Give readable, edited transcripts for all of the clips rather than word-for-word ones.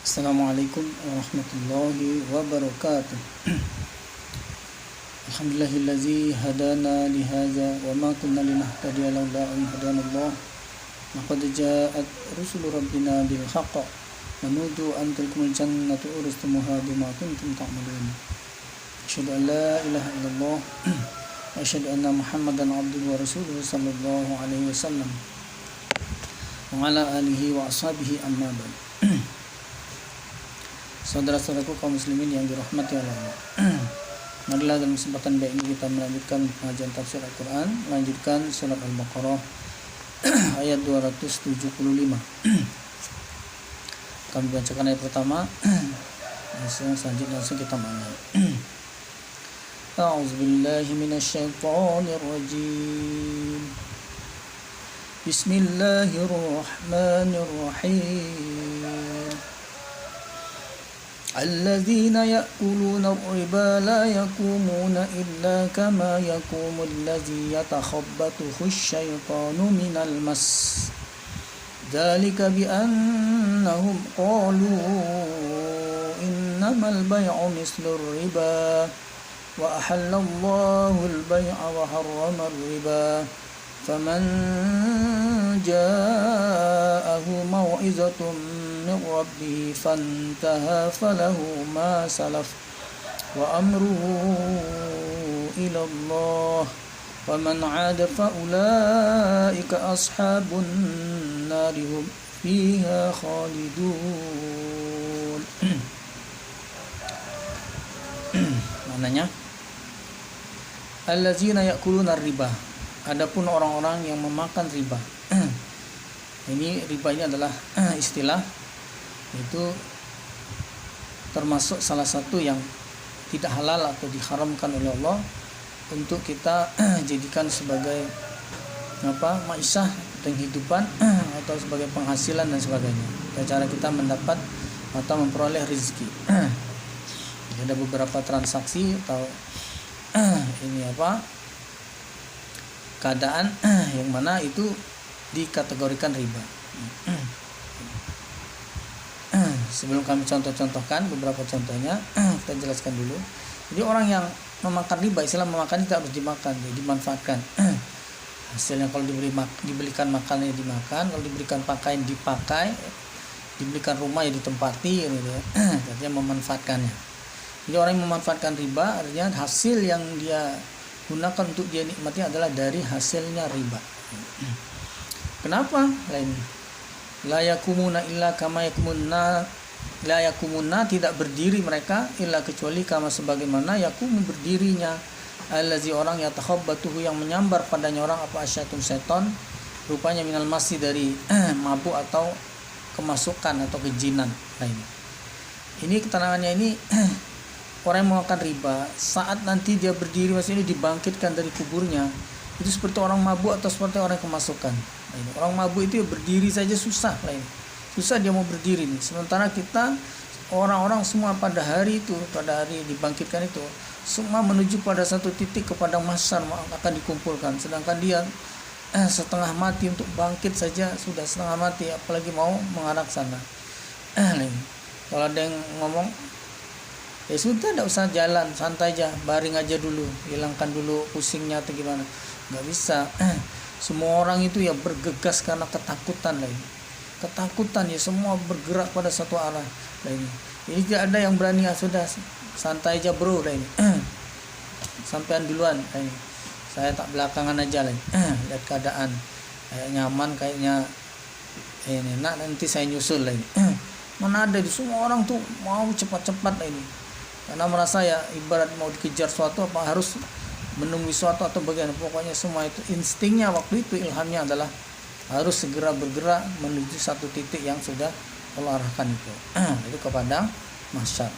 Assalamualaikum warahmatullahi wabarakatuh. Alhamdulillahillazi hadana lihadza wa ma kunna linahtadiya laula an hadanallah. Laqad ja'at rusulu rabbina bil haqq wa nudu an tilkumul jannatu uristumuha bima kuntum ta'malun. Asyhadu an la ilaha illallah wa asyhadu anna Muhammadan abduhu wa rasuluhu sallallahu alaihi wasallam wa ala alihi wa ashabihi amma ba'd. Saudara-saudaraku kaum muslimin yang dirahmati Allah. Marilah dalam kesempatan baik ini kita melanjutkan pengajian tafsir Al-Quran, melanjutkan surat Al-Baqarah ayat 275. Kami bacakan ayat pertama, selanjutnya langsung kita maknai. A'udzubillahi minasyaitonir rajim. Bismillahirrahmanirrahim. الذين يأكلون الربا لا يقومون إلا كما يقوم الذي يتخبطه الشيطان من المس ذلك بأنهم قالوا إنما البيع مثل الربا وأحل الله البيع وحرم الربا فمن جاءه موعظة من ربه فانتهى فله ما سلف وأمره إلى الله ومن عاد فأولئك أصحاب النار هم فيها خالدون. Maknanya allazina ya'kuluna riba, adapun orang-orang yang memakan riba. Ini riba ini adalah istilah, itu termasuk salah satu yang tidak halal atau diharamkan oleh Allah untuk kita jadikan sebagai maisha, penghidupan atau sebagai penghasilan dan sebagainya. Cara kita mendapat atau memperoleh rezeki. Ada beberapa transaksi atau keadaan yang mana itu dikategorikan riba. Sebelum kami contohkan beberapa contohnya, kita jelaskan dulu. Jadi orang yang memakan riba, istilah memakan itu harus dimakan, jadi dimanfaatkan. Hasilnya kalau dibelikan makan ya dimakan, kalau diberikan pakaian dipakai, dibelikan rumah ya ditempati, gitu ya. Artinya memanfaatkannya. Jadi orang yang memanfaatkan riba artinya hasil yang dia gunakan untuk dia nikmati adalah dari hasilnya riba. Kenapa? Lain. La yakumuna illa kama yakumunna, la yakumuna, tidak berdiri mereka illa kecuali kama sebagaimana yakumu berdirinya allazi orang yatakhabbatuhu yang menyambar padanya orang asyaiton seton, rupanya minal masi dari mabuk atau kemasukan atau kejinan lain. Ini keterangannya ini orang yang memakan riba saat nanti dia berdiri maksudnya dibangkitkan dari kuburnya itu seperti orang mabuk atau seperti orang yang kemasukan. Orang mabuk itu berdiri saja susah lain. Susah dia mau berdiri nih. Sementara kita orang-orang semua pada hari dibangkitkan itu semua menuju pada satu titik kepada mahsyar akan dikumpulkan. Sedangkan dia setengah mati untuk bangkit saja sudah setengah mati, apalagi mau mengarah sana. Kalau ada yang ngomong ya sudah, tidak usah jalan, santai aja, baring aja dulu, hilangkan dulu pusingnya atau gimana. Nggak bisa. Semua orang itu ya bergegas karena ketakutan lain. Ketakutan ya semua bergerak pada satu arah lain. Jadi tidak ada yang berani, sudah santai aja bro lain. Sampean duluan lain. Saya tak belakangan aja lain. Lihat keadaan kayak nyaman, kayaknya enak, nanti saya nyusul lain. Mana ada, di semua orang tuh mau cepat-cepat ini. Karena merasa ya ibarat mau dikejar suatu apa harus menemui suatu atau bagian, pokoknya semua itu instingnya waktu itu, ilhamnya adalah harus segera bergerak menuju satu titik yang sudah Allah arahkan itu kepada mahsyar.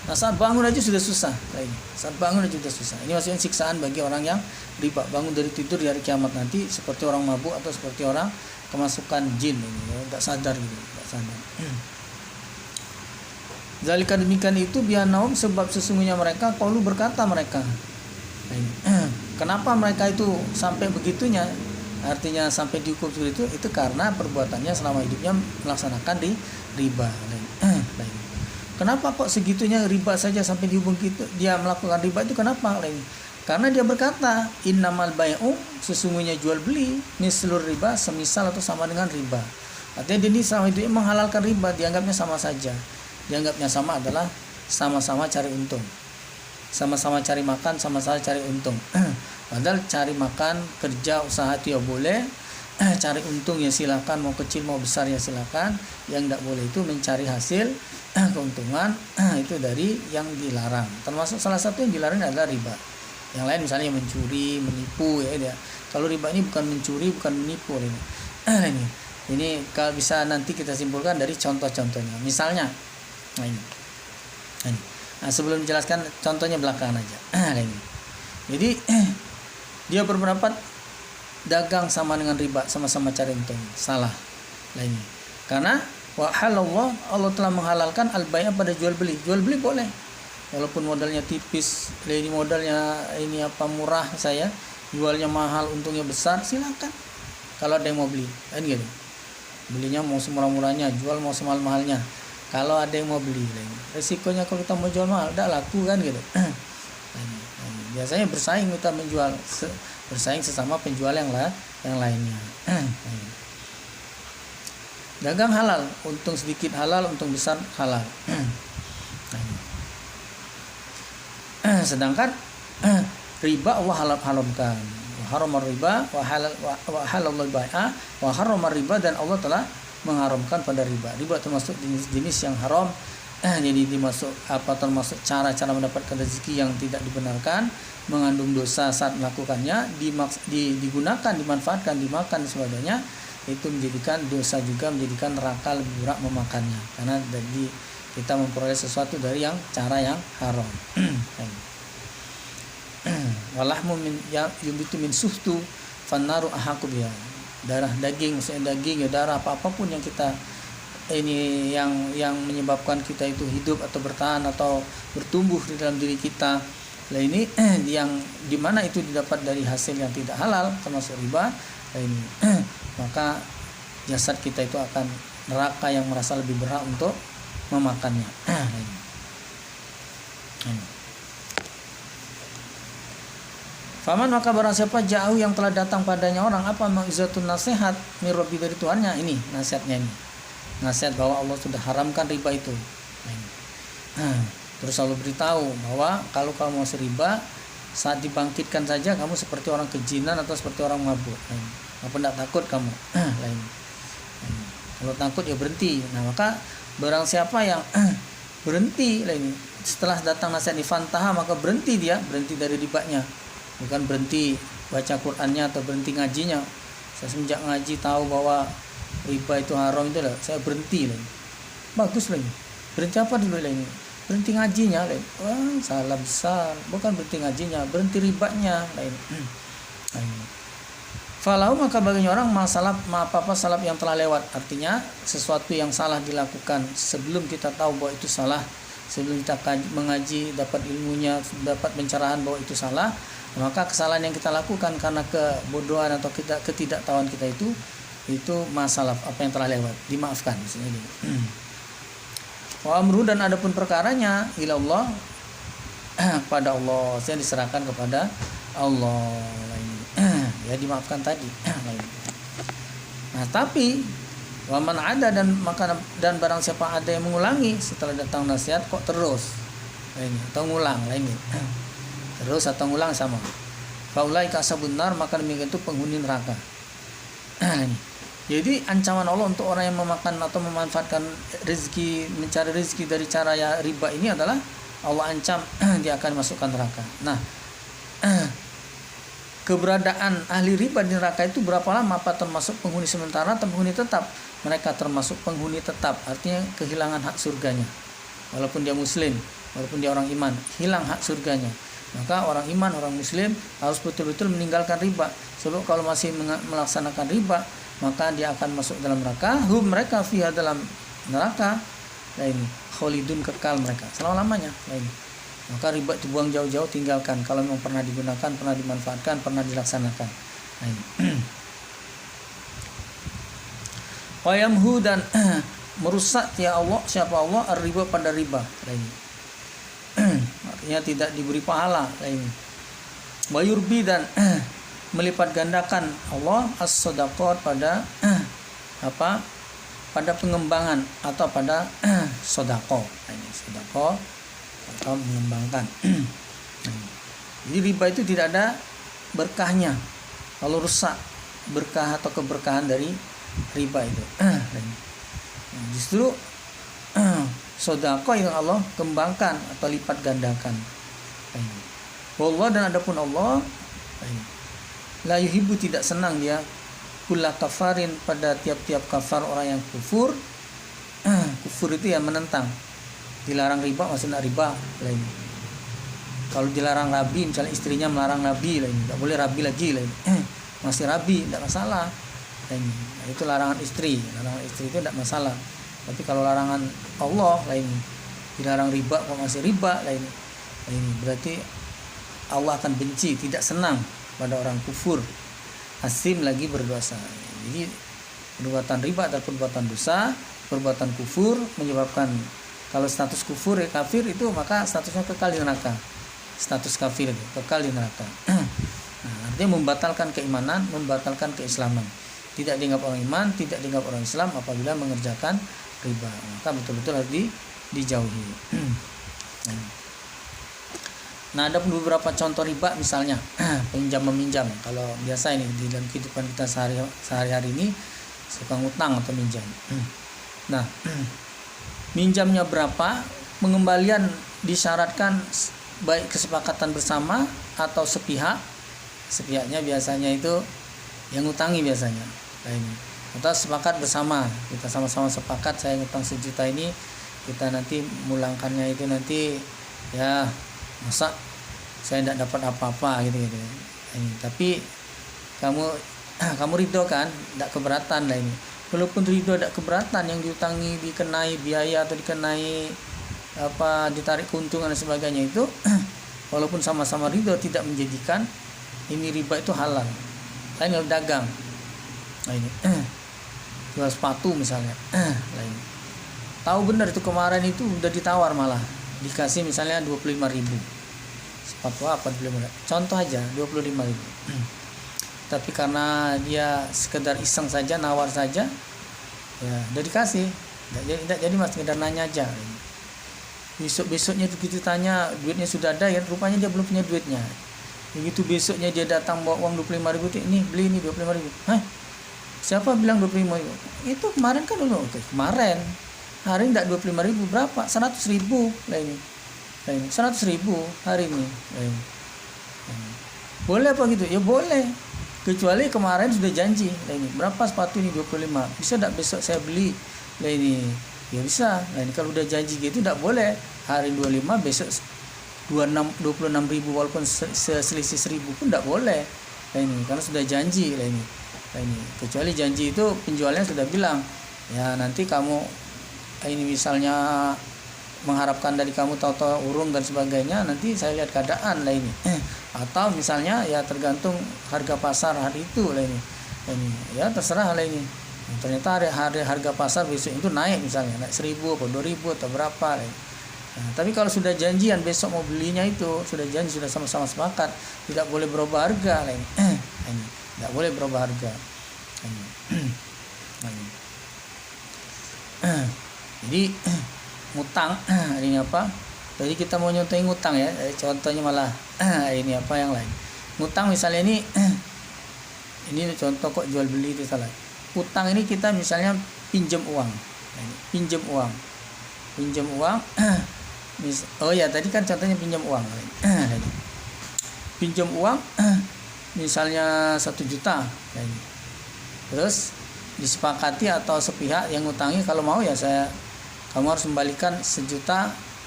Nah saat bangun aja sudah susah, ini maksudnya siksaan bagi orang yang riba, bangun dari tidur di hari kiamat nanti seperti orang mabuk atau seperti orang kemasukan jin ini, nggak sadar gitu, nggak sadar. Zalika demikian itu bianaum, sebab sesungguhnya mereka qaulu berkata mereka. Kenapa mereka itu sampai begitunya? artinya sampai dihukum seperti itu karena perbuatannya selama hidupnya melaksanakan riba. Kenapa kok segitunya riba saja sampai dihukum gitu? Dia melakukan riba itu kenapa? Karena dia berkata, innamal bai'u, sesungguhnya jual beli, mislur riba, semisal atau sama dengan riba. Artinya dia selama hidupnya menghalalkan riba, dianggapnya sama saja. Dianggapnya sama adalah sama-sama cari untung. Sama-sama cari makan, sama-sama cari untung. Padahal cari makan, kerja, usaha itu ya boleh. Cari untung ya silakan, mau kecil mau besar ya silakan. Yang tidak boleh itu mencari hasil keuntungan itu dari yang dilarang. Termasuk salah satu yang dilarang adalah riba. Yang lain misalnya mencuri, menipu ya dia. Kalau riba ini bukan mencuri, bukan menipu ini. Ini kalau bisa nanti kita simpulkan dari contoh-contohnya. Misalnya, ini. Nah, sebelum menjelaskan contohnya belakangan aja. Jadi dia berpendapat dagang sama dengan riba, sama-sama cari untung. Salah. Ini. Karena Allah telah menghalalkan al-bai'a pada jual beli. Jual beli boleh. Walaupun modalnya tipis, ini modalnya ini murah saya, jualnya mahal, untungnya besar, silakan. Kalau ada yang mau beli, kan gitu. Belinya mau semurah-murahnya, jual mau semahal-mahalnya. Kalau ada yang mau beli, resikonya kalau kita mau jual mahal, tidak laku kan gitu. Biasanya bersaing kita menjual, bersaing sesama penjual yang lainnya. Dagang halal, untung sedikit halal, untung besar halal. Sedangkan riba Allah haramkan. Haramar riba wa halalul bai'a wa haramar riba, dan Allah telah mengharamkan pada riba. Riba termasuk jenis-jenis yang haram. Jadi termasuk cara-cara mendapatkan rezeki yang tidak dibenarkan, mengandung dosa saat melakukannya, digunakan, dimanfaatkan, dimakan dan sebagainya. Itu menjadikan dosa juga, menjadikan neraka lebih berat memakannya, karena jadi kita memperoleh sesuatu dari yang cara yang haram. Walahmu min yubitu min suhtu fannaru ahaqu biha. Darah daging, maksudnya daging ya darah apapun yang kita ini yang menyebabkan kita itu hidup atau bertahan atau bertumbuh di dalam diri kita. Nah ini yang dimana itu didapat dari hasil yang tidak halal termasuk riba. Nah ini maka jasad kita itu akan neraka yang merasa lebih berat untuk memakannya. Faman maka barang siapa jauh yang telah datang padanya orang apa mau'izatun nasihat mirrobi dari Tuhannya, ini nasihatnya ini. Nasihat bahwa Allah sudah haramkan riba itu. Terus Allah beritahu bahwa kalau kamu mau riba, saat dibangkitkan saja kamu seperti orang kejinan atau seperti orang mabuk. Apa tidak takut kamu? Kalau takut ya berhenti. Nah maka barang siapa yang berhenti setelah datang nasihat fantaha, maka berhenti dari ribanya. Bukan berhenti baca Qur'annya atau berhenti ngajinya. Saya semenjak ngaji tahu bahwa riba itu haram itu lah, saya berhenti lagi. Bagus lagi. Berhenti apa dulu lagi? Berhenti ngajinya lagi. Wah, salah besar. Bukan berhenti ngajinya, berhenti ribanya lain. Falau maka baginya orang masalah apa salaf yang telah lewat. Artinya sesuatu yang salah dilakukan sebelum kita tahu bahwa itu salah, sebelum kita mengaji, dapat ilmunya, dapat pencerahan bahwa itu salah, maka kesalahan yang kita lakukan karena kebodohan atau ketidaktahuan kita itu masalah apa yang telah lewat, dimaafkan maksudnya ini. Wa amru, dan adapun perkaranya ila Allah, pada Allah, saya diserahkan kepada Allah. Ya dimaafkan tadi. Nah tapi waman ada dan barang siapa ada yang mengulangi setelah datang nasihat kok terus atau ngulang terus atau ngulang sama faulaika ashabun nar, maka demikian itu penghuni neraka. Jadi ancaman Allah untuk orang yang memakan atau memanfaatkan rezeki, mencari rezeki dari cara ya riba ini adalah Allah ancam dia akan masukkan neraka. Nah keberadaan ahli riba di neraka itu berapa lama? Apa termasuk penghuni sementara atau penghuni tetap? Mereka termasuk penghuni tetap, artinya kehilangan hak surganya. Walaupun dia muslim, walaupun dia orang iman, hilang hak surganya. Maka orang iman, orang muslim harus betul-betul meninggalkan riba. Sebab kalau masih melaksanakan riba, maka dia akan masuk dalam neraka. Mereka fiha, dalam neraka. Lain khalidun, kekal mereka selama-lamanya. Lain. Maka riba dibuang jauh-jauh, tinggalkan. Kalau memang pernah digunakan, pernah dimanfaatkan, pernah dilaksanakan. Lain. Wayamhu dan merusak ya Allah, siapa Allah riba pada riba lain. Artinya tidak diberi pahala lain. Wayurbi dan melipat gandakan Allah as-sadaqat pada apa? Pada pengembangan atau pada sedekah. Ini sedekah atau mengembangkan. Jadi riba itu tidak ada berkahnya. Kalau rusak berkah atau keberkahan dari riba itu. Justru sedekah yang Allah kembangkan atau lipat gandakan. Wallah dan adapun Allah la yuhibbu tidak senang dia kulla kafarin pada tiap-tiap kafar orang yang kufur. Kufur itu ya menentang. Dilarang riba maksudnya riba lain. Kalau dilarang rabi, misalnya istrinya melarang rabi lain, tidak boleh rabi lagi lain. Masih rabi, tidak masalah. Lain. Nah, itu larangan istri. Larangan istri itu tidak masalah. Tapi kalau larangan Allah lain, dilarang riba kok masih riba lain. Ini berarti Allah akan benci, tidak senang pada orang kufur. Asim lagi berdosa. Jadi perbuatan riba adalah perbuatan dosa, perbuatan kufur menyebabkan kalau status kufur ya kafir itu maka statusnya kekal di neraka. Status kafir itu kekal di neraka. Nah, artinya membatalkan keimanan, membatalkan keislaman. Tidak dianggap orang iman, tidak dianggap orang Islam apabila mengerjakan riba. Maka betul-betul harus dijauhi. Nah, ada beberapa contoh riba misalnya pinjam meminjam. Kalau biasa ini di dalam kehidupan kita sehari-hari ini suka ngutang atau minjam. Nah, minjamnya berapa, pengembalian disyaratkan baik kesepakatan bersama atau sepihak. Sepihaknya biasanya itu yang ngutangi biasanya. Nah, ini. Atau sepakat bersama, kita sama-sama sepakat saya ngutang 1 juta ini, kita nanti mulangkannya itu nanti ya masa saya tidak dapat apa-apa gitu. Tapi kamu ridho kan, tidak keberatan lah ini. Walaupun ridho tidak keberatan, yang diutangi dikenai biaya atau dikenai apa, ditarik keuntungan dan sebagainya itu, walaupun sama-sama ridho tidak menjadikan ini riba itu halal. Lain kalau dagang, nah ini jual sepatu misalnya, lain tahu benar itu kemarin itu udah ditawar malah dikasih misalnya 25.000 sepatu apa 25.000 contoh aja 25.000 tapi karena dia sekedar iseng saja nawar saja ya udah dikasih tidak jadi mas sekedar nanya aja besoknya begitu tanya duitnya sudah ada ya rupanya dia belum punya duitnya begitu besoknya dia datang bawa uang 25.000 ini beli ini 25.000 hah siapa bilang 25.000 itu kemarin kan dulu kemarin hari ini tidak 25.000 berapa 100.000 lah ini 100.000 hari ini boleh apa gitu ya boleh kecuali kemarin sudah janji lah ini berapa sepatu ini 25 bisa tidak besok saya beli lah ini ya bisa lah ini kalau udah janji gitu tidak boleh hari 25 besok 26.000 walaupun selisih 1.000 pun tidak boleh lah ini karena sudah janji lah ini kecuali janji itu penjualnya sudah bilang ya nanti kamu ini misalnya mengharapkan dari kamu tahu-tahu urung dan sebagainya nanti saya lihat keadaan lah ini atau misalnya ya tergantung harga pasar hari itu lah ini ya terserah lah ini ternyata hari harga pasar besok itu naik misalnya naik 1.000 atau 2.000 atau berapa lah ini. Nah, tapi kalau sudah janjian besok mau belinya itu sudah janji sudah sama-sama sepakat tidak boleh berubah harga lah ini tidak boleh berubah harga jadi ngutang ini apa jadi kita mau nyontohin ngutang ya contohnya malah ini apa yang lain ngutang misalnya ini contoh kok jual beli itu salah utang ini kita misalnya pinjam uang oh ya tadi kan contohnya pinjam uang pinjam uang misalnya 1 juta terus disepakati atau sepihak yang ngutangi kalau mau ya kamu harus membalikan 1.100.000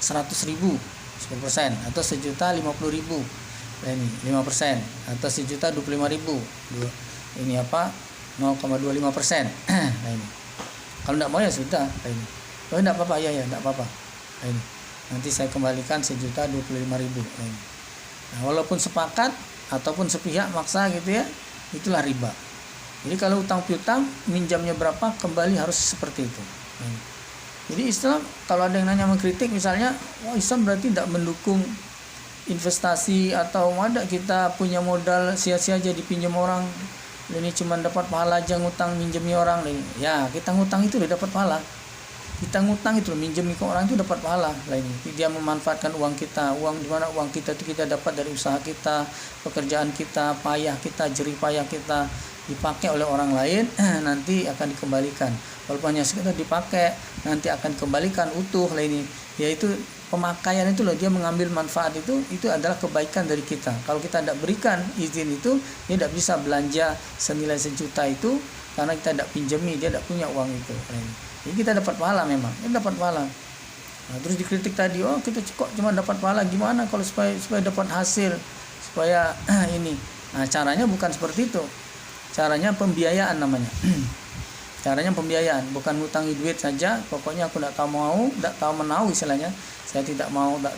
10% atau 1.050.000 ini 5% atau 1.025.000 ini apa 0,25% nah ini kalau tidak mau ya sudah ini oh tidak apa-apa ya tidak apa-apa nah, ini nanti saya kembalikan 1.025.000 nah, ini. Nah, walaupun sepakat ataupun sepihak maksa gitu ya itulah riba Jadi kalau utang piutang minjamnya berapa kembali harus seperti itu. Jadi Islam kalau ada yang nanya mengkritik misalnya, wah Islam berarti tidak mendukung investasi atau ada kita punya modal sia-sia aja dipinjam orang, ini cuma dapat pahala aja ngutang minjemi orang. Ya kita ngutang itu udah dapat pahala. Kita ngutang itu minjemi ke orang itu dapat pahala lah ini. Dia memanfaatkan uang kita, uang di mana uang kita itu kita dapat dari usaha kita, pekerjaan kita, payah kita, jerih payah kita dipakai oleh orang lain, nanti akan dikembalikan. Walaupun hanya sekedar dipakai, nanti akan dikembalikan utuh lah ini. Yaitu pemakaian itu loh, dia mengambil manfaat itu adalah kebaikan dari kita. Kalau kita tidak berikan izin itu, dia tidak bisa belanja senilai 1 juta itu karena kita tidak pinjami, dia tidak punya uang itu. Jadi kita dapat pahala memang, kita dapat pahala. Nah, terus dikritik tadi, oh kita kok cuma dapat pahala, gimana kalau supaya dapat hasil, supaya ini. Nah caranya bukan seperti itu, caranya pembiayaan namanya. Caranya pembiayaan, bukan ngutangi duit saja. Pokoknya aku tidak tahu menau istilahnya. Saya tidak mau, tak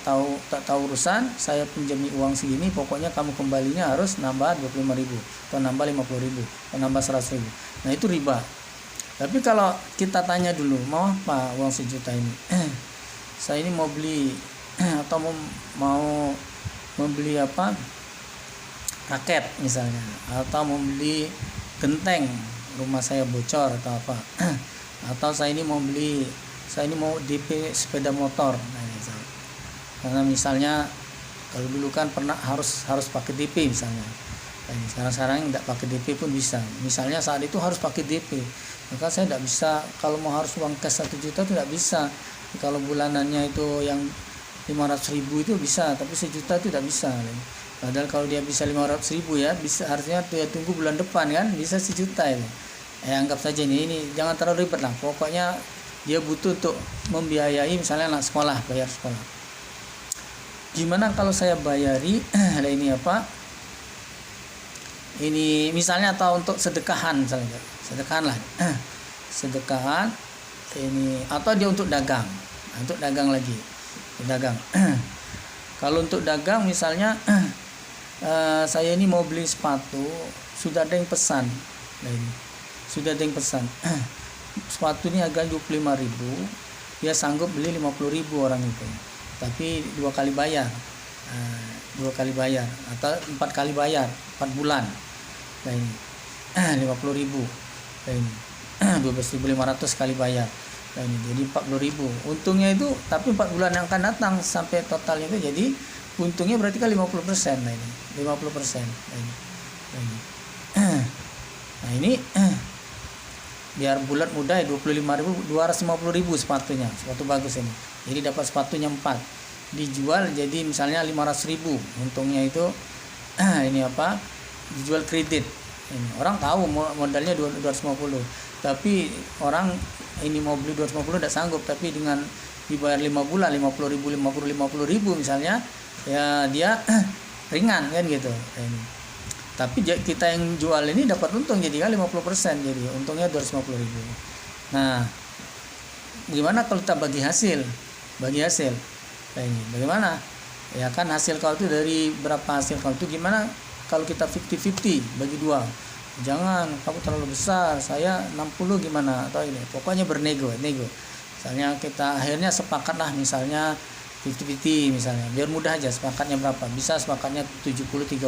tahu urusan. Saya pinjami uang segini. Pokoknya kamu kembalinya harus nambah 25.000 atau nambah 50.000 atau nambah 100.000. Nah itu riba. Tapi kalau kita tanya dulu, mau apa uang 1 juta ini? Saya ini mau beli atau mau membeli apa? Raket misalnya, atau mau beli genteng, rumah saya bocor atau apa. Atau saya ini mau DP sepeda motor. Nah, karena misalnya kalau dulu kan pernah harus pakai DP misalnya. Sekarang tidak pakai DP pun bisa. Misalnya saat itu harus pakai DP. Maka saya tidak bisa, kalau mau harus uang cash 1 juta itu tidak bisa. Kalau bulanannya itu yang 500.000 itu bisa, tapi 1 juta itu tidak bisa. Padahal kalau dia bisa 500.000 ya, bisa, harusnya dia tunggu bulan depan kan, bisa 1 juta ya. Anggap saja ini jangan terlalu ribet lah. Pokoknya dia butuh untuk membiayai misalnya anak sekolah, bayar sekolah. Gimana kalau saya bayari ini apa? Ini misalnya atau untuk sedekahan misalnya. Sedekahan lah. Sedekahan ini atau dia untuk dagang. Untuk dagang lagi. Dagang. Kalau untuk dagang misalnya saya ini mau beli sepatu, sudah ada yang pesan. Nah ini. Sudah ada yang pesan. Sepatu ini harganya 25.000, dia sanggup beli 50.000 orang itu. Tapi 2 kali bayar. 2 kali bayar atau 4 kali bayar 4 bulan. Nah ini 50.000. Nah ini 12.500 kali bayar. Nah ini jadi 40.000. Untungnya itu tapi 4 bulan yang akan datang sampai total itu jadi untungnya berarti kan 50%. Nah ini 50%. Nah ini. Nah ini biar bulat mudah ya 25.000, 250.000 sepatunya. Sepatu bagus ini. Jadi dapat sepatunya 4. Dijual jadi misalnya 500.000. Untungnya itu ini apa? Dijual kredit. Ini orang tahu modalnya 250. Tapi orang ini mau beli 250 tidak sanggup, tapi dengan dibayar 5 bulan 50.000 misalnya, ya dia ringan kan gitu. Ini. Tapi kita yang jual ini dapat untung jadi kan 50%, jadi untungnya 250.000. Nah, gimana kalau kita bagi hasil? Nah, ini bagaimana? Ya kan hasil kau itu dari berapa hasil kau itu, gimana kalau kita 50-50 bagi 2? Jangan kamu terlalu besar, saya 60 gimana atau ini. Pokoknya nego. Misalnya kita akhirnya sepakatlah misalnya 50-50 misalnya. Biar mudah aja sepakatnya berapa? Bisa sepakatnya 70-30,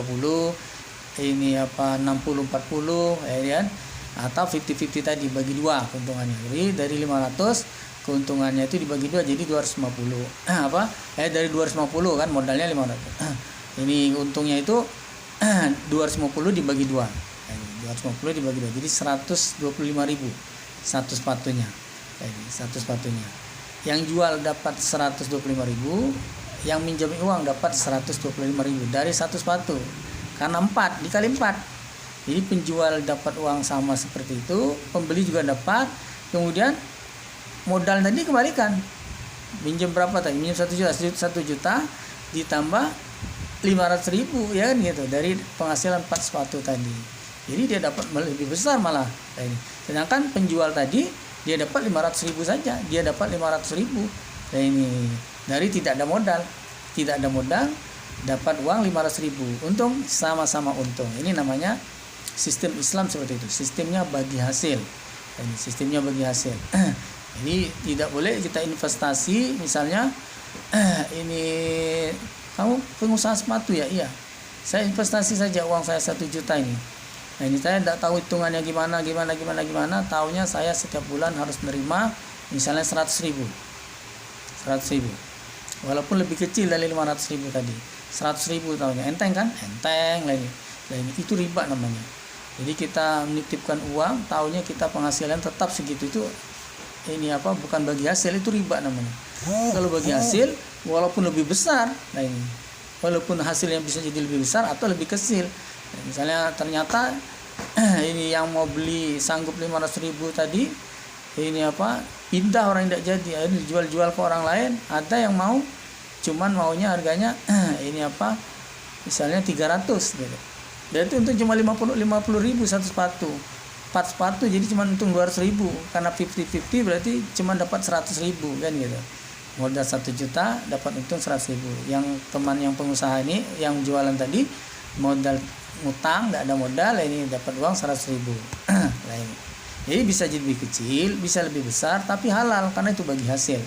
ini apa 60-40 ya kan? Atau 50-50 tadi bagi 2 keuntungannya. Jadi dari 500 keuntungannya itu dibagi 2 jadi 250. Dari 250 kan modalnya 500. Ini untungnya itu 250 dibagi 2. 250 dibagi 2 jadi 125.000 satu sepatunya. Satu sepatunya. Yang jual dapat 125.000, yang minjam uang dapat 125.000 dari satu sepatu. Karena 4 dikali 4. Jadi penjual dapat uang sama seperti itu, pembeli juga dapat. Kemudian modal tadi kembalikan. Minjem berapa tadi? Minjem 1 juta ditambah 500.000 ya kan gitu dari penghasilan 4 sepatu tadi. Jadi dia dapat lebih besar malah. Sedangkan penjual tadi dia dapat 500.000 saja, dia dapat 500.000. Nah ini dari tidak ada modal dapat uang 500.000. Untung sama-sama untung. Ini namanya sistem Islam seperti itu, sistemnya bagi hasil. Ini sistemnya bagi hasil. Jadi tidak boleh kita investasi, misalnya ini kamu pengusaha sepatu ya, iya, saya investasi saja uang saya 1 juta ini. Nah ini saya tidak tahu hitungannya gimana, taunya saya setiap bulan harus menerima misalnya 100.000, walaupun lebih kecil dari 500.000 tadi, 100.000 taunya, enteng kan, enteng lagi, itu riba namanya. Jadi kita menitipkan uang, taunya kita penghasilan tetap segitu, itu ini apa, bukan bagi hasil, itu riba namanya. Kalau bagi hasil walaupun lebih besar, nah ini walaupun hasilnya bisa jadi lebih besar atau lebih kecil. Misalnya ternyata ini yang mau beli sanggup 500.000 tadi, ini apa, pindah orang tidak jadi, ini dijual-jual ke orang lain. Ada yang mau, cuman maunya harganya ini apa, misalnya 300 gitu. Berarti untung cuma 50.000 satu sepatu. 4 sepatu jadi cuma untung 200.000, karena 50-50 berarti cuma dapat 100.000 kan gitu. Modal 1 juta dapat untung 100.000. Yang teman yang pengusaha ini yang jualan tadi modal ngutang, tidak ada modal, ini dapat uang 100.000. Nah ini. Jadi bisa jadi lebih kecil, bisa lebih besar, tapi halal karena itu bagi hasil.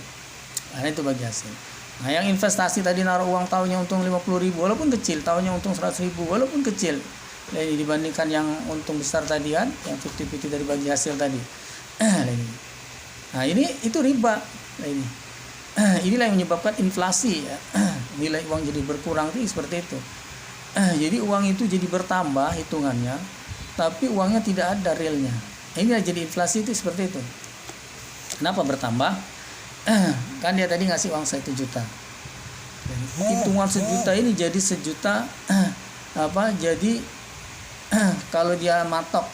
Nah yang investasi tadi naruh uang tahunnya untung 50.000 walaupun kecil, tahunnya untung 100.000 walaupun kecil. Nah, ini dibandingkan yang untung besar tadi kan, yang 50-50 dari bagi hasil tadi. Nah ini itu riba. Nah ini inilah yang menyebabkan inflasi ya. Nilai uang jadi berkurang itu seperti itu. Jadi uang itu jadi bertambah hitungannya, tapi uangnya tidak ada realnya. Inilah jadi inflasi itu seperti itu. Kenapa bertambah? Kan dia tadi ngasih uang 1 juta. Hitungan 1 juta ini jadi 1 juta jadi kalau dia matok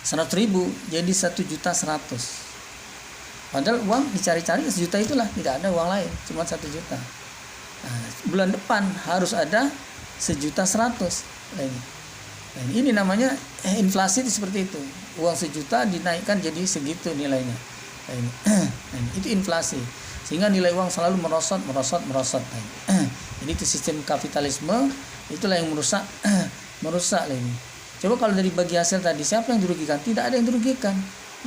100.000 jadi 1.100.000. Padahal uang dicari-cari 1 juta itulah, tidak ada uang lain, cuma 1 juta. Nah, bulan depan harus ada 1.100.000 lagi. Nah, ini namanya inflasi seperti itu. Uang 1 juta dinaikkan jadi segitu nilainya. Nah, ini itu inflasi. Sehingga nilai uang selalu merosot. Jadi itu sistem kapitalisme, itulah yang merusak ini. Coba kalau dari bagi hasil tadi, siapa yang dirugikan? Tidak ada yang dirugikan.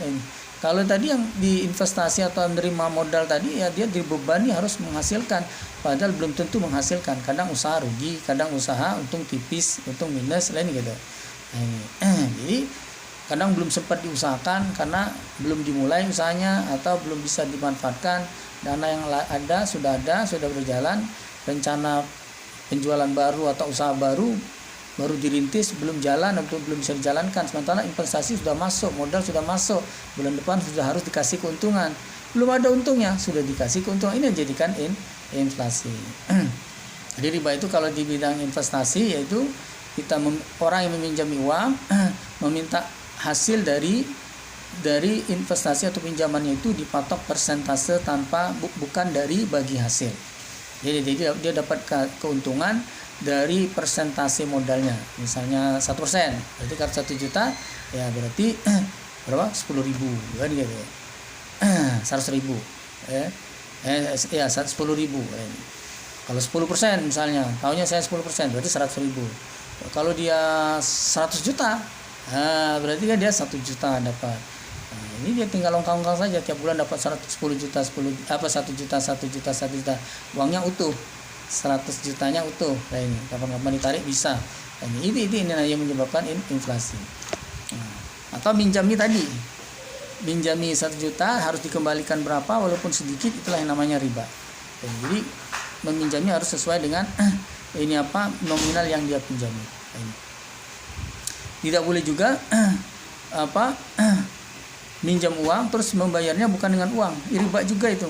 Nah, ini. Kalau tadi yang diinvestasi atau menerima modal tadi, ya dia dibebani harus menghasilkan, padahal belum tentu menghasilkan. Kadang usaha rugi, kadang usaha untung tipis, untung minus, lain gitu. Nah, ini. Jadi kadang belum sempat diusahakan karena belum dimulai usahanya atau belum bisa dimanfaatkan. Dana yang ada, sudah berjalan, rencana penjualan baru atau usaha baru dirintis, belum jalan atau belum bisa dijalankan, sementara investasi sudah masuk, modal sudah masuk, bulan depan sudah harus dikasih keuntungan, belum ada untungnya sudah dikasih keuntungan. Ini yang jadikan inflasi. Jadi riba itu kalau di bidang investasi yaitu orang yang meminjami uang meminta hasil dari investasi atau pinjamannya itu dipatok persentase bukan dari bagi hasil. Jadi dia dapat keuntungan dari persentase modalnya, misalnya 1%, berarti kalau 1 juta ya berarti berapa? 10.000 kan gitu ya. 100.000 ya 10.000. Kalau 10% misalnya, tahunnya saya 10%, berarti 100.000. Kalau dia 100 juta, berarti kan dia 1 juta dapat. Nah, ini dia tinggal longkang-longkang saja, tiap bulan dapat 1 juta, 1 juta, uangnya utuh. 100 jutanya utuh. Nah, ini kapan-kapan ditarik bisa. Nah, ini yang menyebabkan inflasi. Nah, atau minjami 1 juta harus dikembalikan berapa walaupun sedikit, itulah yang namanya riba. Nah, jadi meminjami harus sesuai dengan nominal yang dia pinjami. Nah, ini. Tidak boleh juga minjam uang terus membayarnya bukan dengan uang, riba juga itu.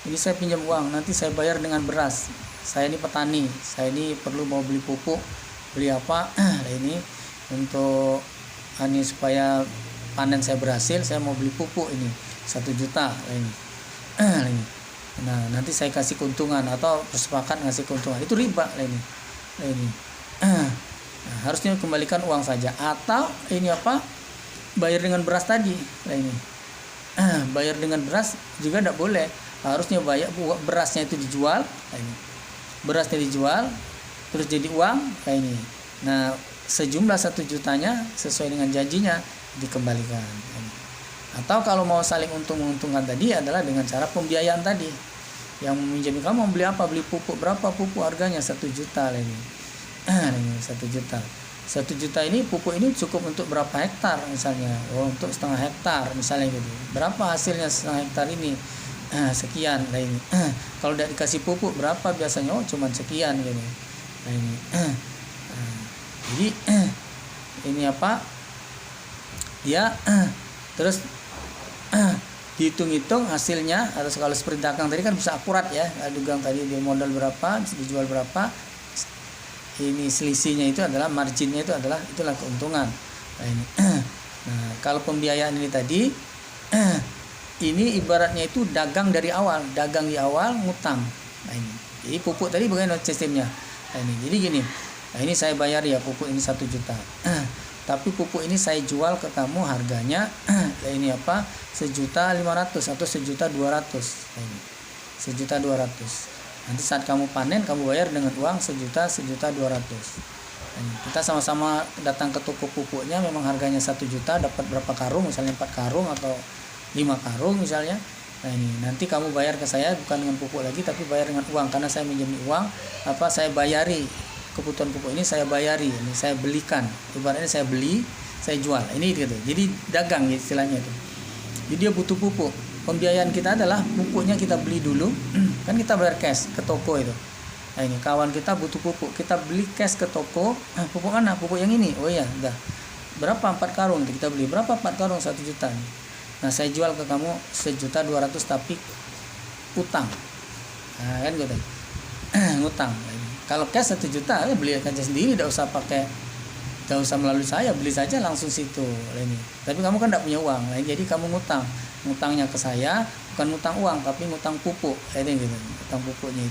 Ini saya pinjam uang, nanti saya bayar dengan beras. Saya ini petani, saya ini perlu mau beli pupuk, beli apa? Ini untuk supaya panen saya berhasil, saya mau beli pupuk ini 1 juta ini. Nah, nanti saya kasih keuntungan atau bersepakat ngasih keuntungan. Itu riba ini. Nah, harusnya kembalikan uang saja atau bayar dengan beras tadi. Bayar dengan beras juga tidak boleh. Harusnya berasnya itu dijual, berasnya dijual terus jadi uang kayak ini. Nah, sejumlah 1 jutanya sesuai dengan janjinya dikembalikan. Atau kalau mau saling untung-menguntungkan tadi adalah dengan cara pembiayaan tadi. Yang meminjami kamu mau beli apa? Beli pupuk, berapa pupuk harganya? 1 juta ini. 1 juta. 1 juta ini pupuk ini cukup untuk berapa hektar misalnya? Untuk setengah hektar misalnya gitu. Berapa hasilnya setengah hektar ini? Sekian lah ini. Kalau tidak dikasih pupuk berapa biasanya? Cuman sekian gitu. Nah ini. Jadi ini apa? Dia terus dihitung-hitung hasilnya, atau kalau seperti dagang tadi kan bisa akurat ya. Dagang tadi dia modal berapa, dijual berapa. Ini selisihnya itu adalah marginnya, itulah keuntungan. Nah ini. Nah, kalau pembiayaan ini tadi ini ibaratnya itu dagang dari awal, dagang di awal, ngutang. Nah ini. Jadi pupuk tadi bagaimana sistemnya? Nah ini. Jadi gini. Nah ini saya bayar ya pupuk ini 1 juta. Tapi pupuk ini saya jual ke kamu harganya ini apa? 1.500.000 atau 1.200.000. Nah ini. 1.200.000. Nanti saat kamu panen kamu bayar dengan uang 1.200.000. Nah, kita sama-sama datang ke toko pupuknya, memang harganya 1 juta, dapat berapa karung, misalnya 4 karung atau 5 karung misalnya. Nah ini nanti kamu bayar ke saya bukan dengan pupuk lagi tapi bayar dengan uang, karena saya minjami uang, saya bayari kebutuhan pupuk ini, saya bayari, ini saya belikan, ibaratnya saya beli, saya jual, ini gitu. Jadi dagang istilahnya itu. Jadi dia butuh pupuk. Pembiayaan kita adalah pupuknya kita beli dulu, kan kita bayar cash ke toko itu. Nah ini kawan kita butuh pupuk, kita beli cash ke toko. Pupuk mana? Pupuk yang ini. Oh iya, udah. Berapa 4 karung kita beli? Berapa 4 karung? 1 juta. Nah saya jual ke kamu 1.200.000 tapi utang. Nah kan gitu. Ngutang. Kalau cash 1 juta ya beli aja sendiri, tidak usah melalui saya, beli saja langsung situ. Ini. Tapi kamu kan tidak punya uang, jadi kamu ngutangnya ke saya, bukan ngutang uang tapi ngutang pupuk. Ini gitu. Utang pupuknya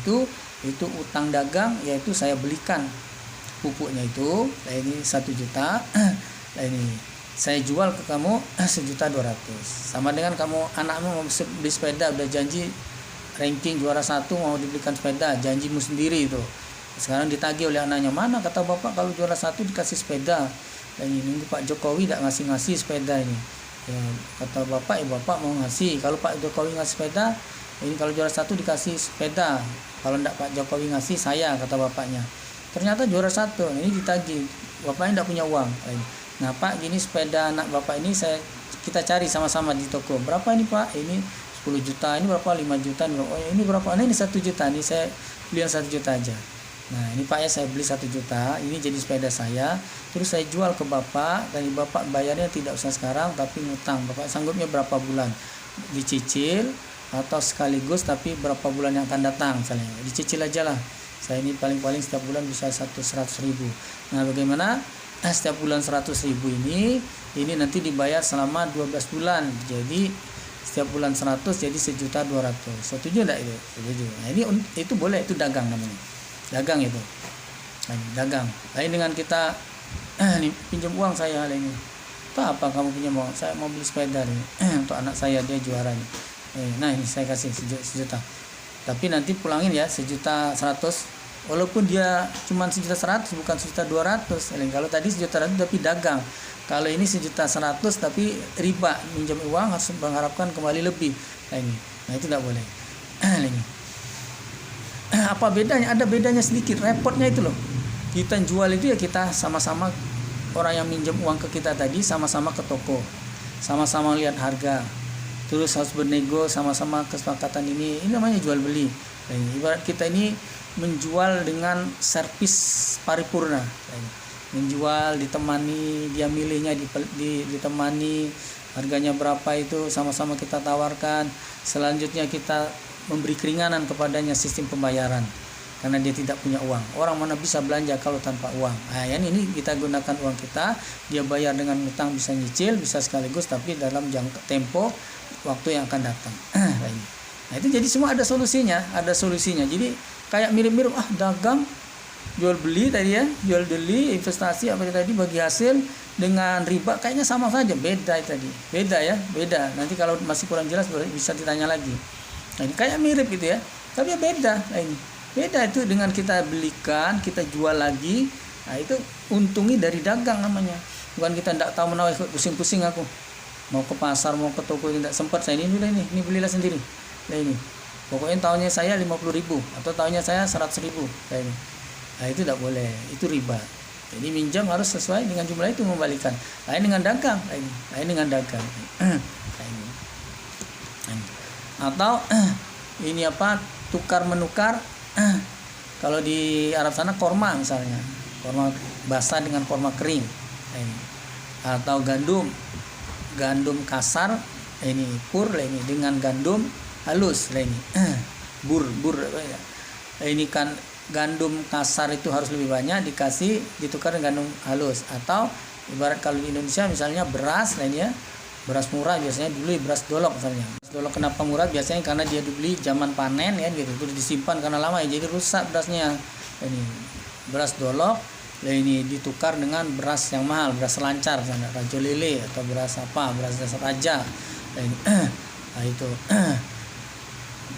itu utang dagang, yaitu saya belikan pupuknya itu. Nah ini 1 juta. Nah ini saya jual ke kamu 1.200.000. Sama dengan kamu anakmu mau beli sepeda, udah janji ranking juara 1 mau dibelikan sepeda, janjimu sendiri itu. Sekarang ditagih oleh anaknya, mana kata bapak kalau juara 1 dikasih sepeda. Dan ini nunggu Pak Jokowi tidak ngasih sepeda ini. Ya, kata bapak, bapak mau ngasih. Kalau Pak Jokowi ngasih sepeda, ini kalau juara 1 dikasih sepeda. Kalau tidak Pak Jokowi ngasih, saya, kata bapaknya. Ternyata juara 1, ini ditagih. Bapaknya tidak punya uang. Nah Pak, gini sepeda anak bapak ini kita cari sama-sama di toko. Berapa ini Pak? Ini 10 juta, ini berapa? 5 juta, ini berapa? Nah ini 1 juta, ini saya beli yang 1 juta aja. Nah ini Pak ya, saya beli 1 juta, ini jadi sepeda saya, terus saya jual ke bapak, dan bapak bayarnya tidak usah sekarang tapi ngutang. Bapak sanggupnya berapa bulan dicicil atau sekaligus, tapi berapa bulan yang akan datang misalnya, dicicil aja lah. Saya ini paling-paling setiap bulan bisa 100.000. Nah bagaimana? Setiap bulan 100.000 ini nanti dibayar selama 12 bulan, jadi setiap bulan 100 jadi 1.200.000. Setuju enggak itu? Setuju. Nah ini itu boleh, itu dagang namanya. Dagang itu. Dagang. Lain dengan kita nih, pinjam uang saya ini. Apa kamu pinjam uang? Saya mau beli sepeda nih untuk anak saya, dia juara nih. Nah ini saya kasih 1 juta. Tapi nanti pulangin ya 1.100.000. Walaupun dia cuma 1.100.000 bukan 1.200.000. Kalau tadi 1.100.000 tapi dagang. Kalau ini 1.100.000 tapi riba, minjam uang harus mengharapkan kembali lebih. Nah itu tidak boleh. Ini. Apa bedanya? Ada bedanya sedikit. Repotnya itu loh. Kita jual itu ya kita sama-sama, orang yang minjam uang ke kita tadi sama-sama ke toko, sama-sama lihat harga, terus harus bernego sama-sama kesepakatan ini namanya jual beli. Nah, ibarat kita ini menjual dengan servis paripurna. Menjual ditemani, dia milihnya ditemani, harganya berapa itu sama-sama kita tawarkan. Selanjutnya kita memberi keringanan kepadanya sistem pembayaran, karena dia tidak punya uang. Orang mana bisa belanja kalau tanpa uang? Nah, ini kita gunakan uang kita, dia bayar dengan utang, bisa nyicil, bisa sekaligus, tapi dalam jangka tempo waktu yang akan datang. Nah itu jadi semua ada solusinya. Jadi kayak mirip-mirip dagang, jual beli tadi ya, jual beli, investasi apa tadi, bagi hasil dengan riba kayaknya sama saja. Beda ya. Nanti kalau masih kurang jelas bisa ditanya lagi. Nah, ini kayak mirip gitu ya, tapi ya beda. Nah, ini beda itu dengan kita belikan, kita jual lagi, Nah itu untungi dari dagang namanya. Bukan kita tidak tahu menawar, pusing-pusing aku mau ke pasar, mau ke toko, tidak sempat saya ini belilah sendiri. Nah ini pokoknya tahunnya saya 50.000 atau tahunnya saya 100.000 kayak ini. Nah itu tidak boleh, itu riba. Jadi minjam harus sesuai dengan jumlah itu membalikan. Lain dengan dagang, lain dengan dagang. Ini. Atau ini apa, tukar menukar. Kalau di Arab sana korma misalnya, korma basah dengan korma kering. Ini. Atau gandum kasar, ini pur ini dengan gandum halus ini. bur ini kan gandum kasar itu harus lebih banyak ditukar dengan gandum halus. Atau ibarat kalau di Indonesia misalnya beras lainnya, beras murah biasanya dulu beras dolok misalnya. Beras dolok kenapa murah? Biasanya karena dia dibeli zaman panen ya gitu, terus disimpan karena lama ya jadi rusak berasnya. Ini beras dolok ini ditukar dengan beras yang mahal, beras selancar misalnya, Rajo Lele atau beras dasar raja. Nah itu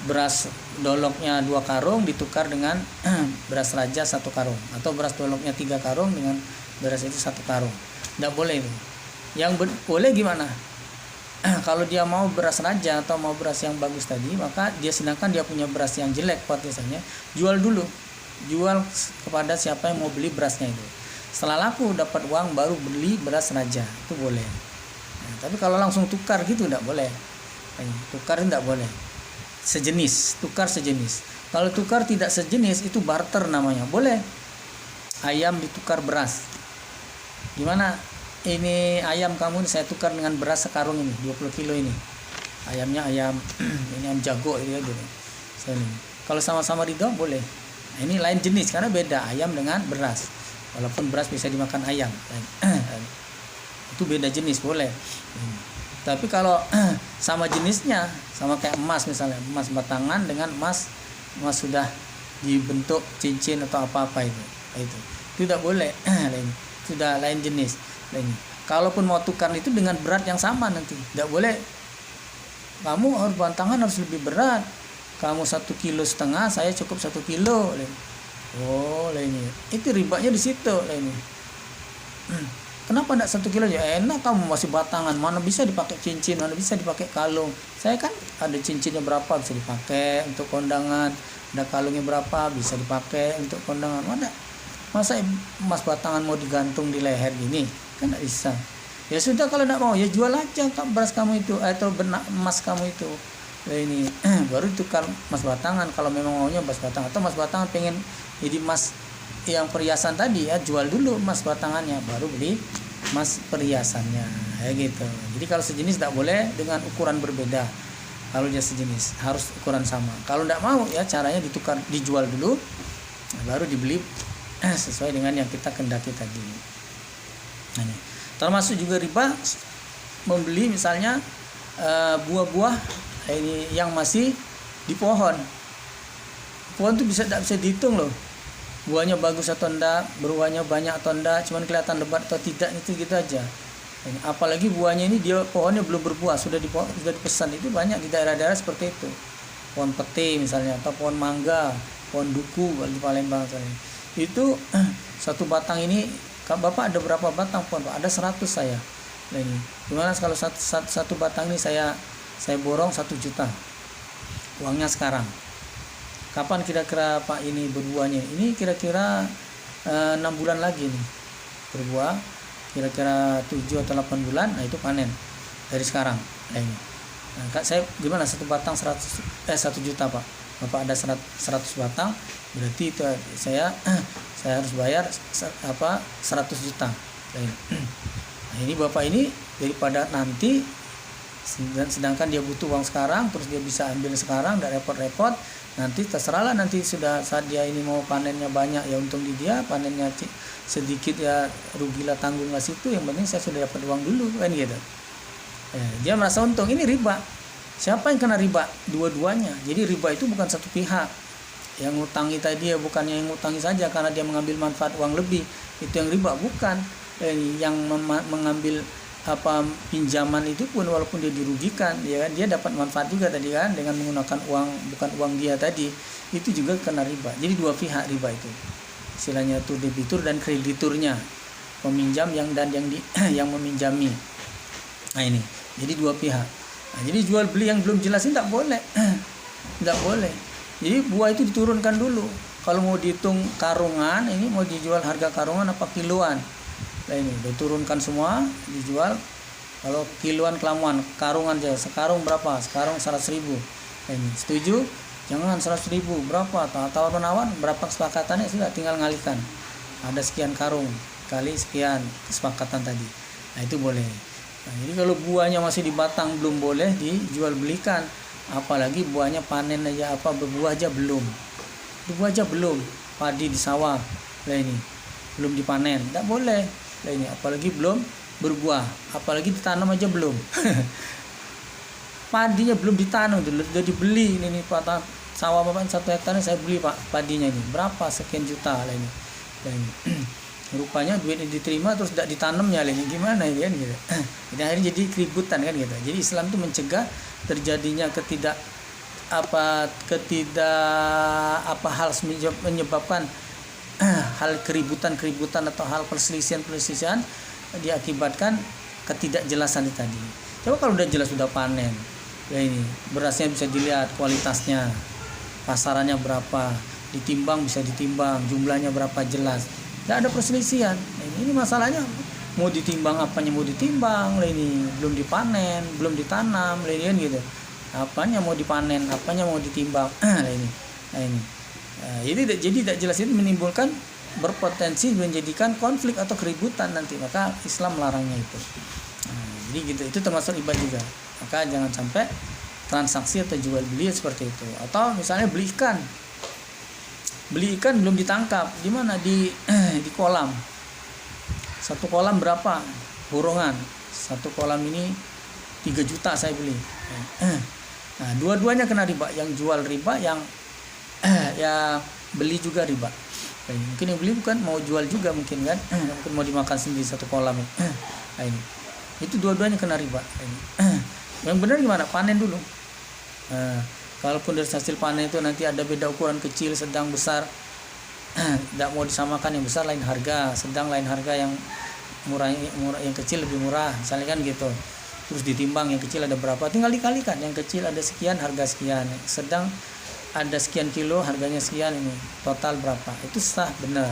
beras doloknya 2 karung ditukar dengan beras raja 1 karung, atau beras doloknya 3 karung dengan beras itu 1 karung. Tidak boleh itu. Yang boleh gimana? Kalau dia mau beras raja atau mau beras yang bagus tadi, maka dia sedangkan dia punya beras yang jelek misalnya, jual kepada siapa yang mau beli berasnya itu. Setelah laku dapat uang baru beli beras raja, itu boleh. Nah, tapi kalau langsung tukar gitu tidak boleh. Tukar tidak boleh. Tukar sejenis. Kalau tukar tidak sejenis itu barter namanya. Boleh. Ayam ditukar beras. Gimana? Ini ayam kamu saya tukar dengan beras sekarung ini, 20 kilo ini. Ayamnya ayam ini ayam jago ya gitu. Kalau sama-sama ridho boleh. Nah, ini lain jenis karena beda ayam dengan beras. Walaupun beras bisa dimakan ayam. Itu beda jenis boleh. Tapi kalau sama jenisnya, sama kayak emas misalnya, emas batangan dengan emas sudah dibentuk cincin atau apa-apa itu tidak boleh. Sudah lain jenis. Kalaupun mau tukar itu dengan berat yang sama nanti, tidak boleh. Kamu harus batangan harus lebih berat. Kamu 1,5 kilo, saya cukup 1 kilo. Ini itu ribanya di situ. Kenapa tidak 1 kilo ya? Enak kamu masih batangan, mana bisa dipakai cincin, mana bisa dipakai kalung. Saya kan ada cincinnya berapa bisa dipakai untuk kondangan, ada kalungnya berapa bisa dipakai untuk kondangan. Masa emas batangan mau digantung di leher gini? Kan tidak bisa. Ya sudah, kalau tidak mau ya jual aja beras kamu itu atau emas kamu itu. Ini baru tukar emas batangan kalau memang maunya emas batangan, atau emas batangan pengen jadi emas yang perhiasan tadi ya, jual dulu emas batangannya baru beli emas perhiasannya gitu. Jadi kalau sejenis tidak boleh dengan ukuran berbeda. Kalau dia sejenis harus ukuran sama. Kalau tidak mau ya caranya dijual dulu baru dibeli sesuai dengan yang kita kendaki tadi. Nah, termasuk juga riba membeli misalnya buah-buah ini yang masih di pohon itu tidak bisa dihitung loh, buahnya bagus atau enggak, beruangnya banyak atau enggak, cuman kelihatan lebat atau tidak, itu gitu aja. Apalagi buahnya ini dia pohonnya belum berbuah sudah dipesan, itu banyak di daerah-daerah seperti itu. Pohon pete misalnya, atau pohon mangga, pohon duku di Palembang misalnya. Itu satu batang ini, Bapak ada berapa batang pohon? Ada 100 saya. Nah ini gimana kalau satu batang ini saya borong 1 juta uangnya sekarang. Kapan kira-kira Pak ini berbuahnya? Ini kira-kira 6 bulan lagi nih berbuah, kira-kira 7 atau 8 bulan. Nah itu panen dari sekarang. Nah ini saya gimana, satu batang 1 juta Pak. Bapak ada 100 batang, berarti itu saya harus bayar 100 juta. Nah ini Bapak ini daripada nanti, sedangkan dia butuh uang sekarang, terus dia bisa ambil sekarang, tidak repot-repot. Nanti terserahlah, nanti sudah saat dia ini mau panennya banyak ya untung di dia, panennya sedikit ya rugilah, tanggunglah situ. Yang penting saya sudah dapat uang dulu kan gitu. Dia merasa untung. Ini riba. Siapa yang kena riba? Dua-duanya. Jadi riba itu bukan satu pihak. Yang ngutangi tadi ya bukannya yang ngutangi saja karena dia mengambil manfaat uang lebih, itu yang riba, bukan. Yang mengambil pinjaman itu pun walaupun dia dirugikan ya kan, dia dapat manfaat juga tadi kan dengan menggunakan uang bukan uang dia tadi, itu juga kena riba. Jadi dua pihak riba itu. istilahnya itu debitur dan krediturnya, peminjam yang yang meminjami. Nah ini, jadi dua pihak. Nah, jadi jual beli yang belum jelas ini tak boleh, tidak boleh. Jadi buah itu diturunkan dulu. Kalau mau dihitung karungan, ini mau dijual harga karungan apa kiloan? Nah ini diturunkan semua, dijual. Kalau kiloan kelamuan, karungan aja. Sekarung berapa? Sekarung 100.000. Nah ini setuju? Jangan 100.000. Berapa? Tawar menawan. Berapa kesepakatannya? Sudah tinggal ngalihkan. Ada sekian karung kali sekian kesepakatan tadi. Nah itu boleh. Nah, jadi kalau buahnya masih di batang belum boleh dijual belikan. Apalagi buahnya panen aja berbuah aja belum. Berbuah aja belum. Padi di sawah. Nah ini belum dipanen. Tak boleh. Nah ini apalagi belum berbuah, apalagi ditanam aja belum. Padinya belum ditanam dulu, udah dibeli ini patah sawah Bapak 1 hektarnya saya beli Pak padinya ini berapa sekian juta lah ini. Dan rupanya duitnya diterima terus tidak ditanamnya lah ini gimana ya kan gitu. Jadi akhirnya jadi keributan kan gitu. Jadi Islam itu mencegah terjadinya hal menyebabkan hal keributan atau hal perselisihan diakibatkan ketidakjelasan itu tadi. Coba kalau udah jelas sudah panen, ya ini berasnya bisa dilihat kualitasnya, pasarannya berapa, ditimbang bisa ditimbang, jumlahnya berapa jelas, tidak ada perselisihan. Nah, ini masalahnya mau ditimbang apanya mau ditimbang, lah ini belum dipanen, belum ditanam, lah ini kan gitu. Apanya mau dipanen, apanya mau ditimbang, lah ini. Nah ini, jadi tidak jelas itu menimbulkan berpotensi menjadikan konflik atau keributan nanti, maka Islam melarangnya itu. Nah, jadi gitu, itu termasuk riba juga. Maka jangan sampai transaksi atau jual beli seperti itu. Atau misalnya beli ikan belum ditangkap, di mana di kolam. Satu kolam berapa? Borongan. Satu kolam ini 3 juta saya beli. Nah, dua-duanya kena riba, yang jual riba, yang beli juga riba. Mungkin yang beli bukan mau jual juga mungkin kan, mungkin mau dimakan sendiri satu kolam. Nah, ini itu dua-duanya kena riba. Yang benar gimana? Panen dulu. Kalaupun dari hasil panen itu nanti ada beda ukuran kecil, sedang, besar, tidak mau disamakan, yang besar lain harga, sedang lain harga, yang murah yang kecil lebih murah, misalnya kan gitu. Terus ditimbang yang kecil ada berapa, tinggal dikalikan, yang kecil ada sekian, harga sekian, sedang ada sekian kilo, harganya sekian, ini total berapa, itu sah, benar.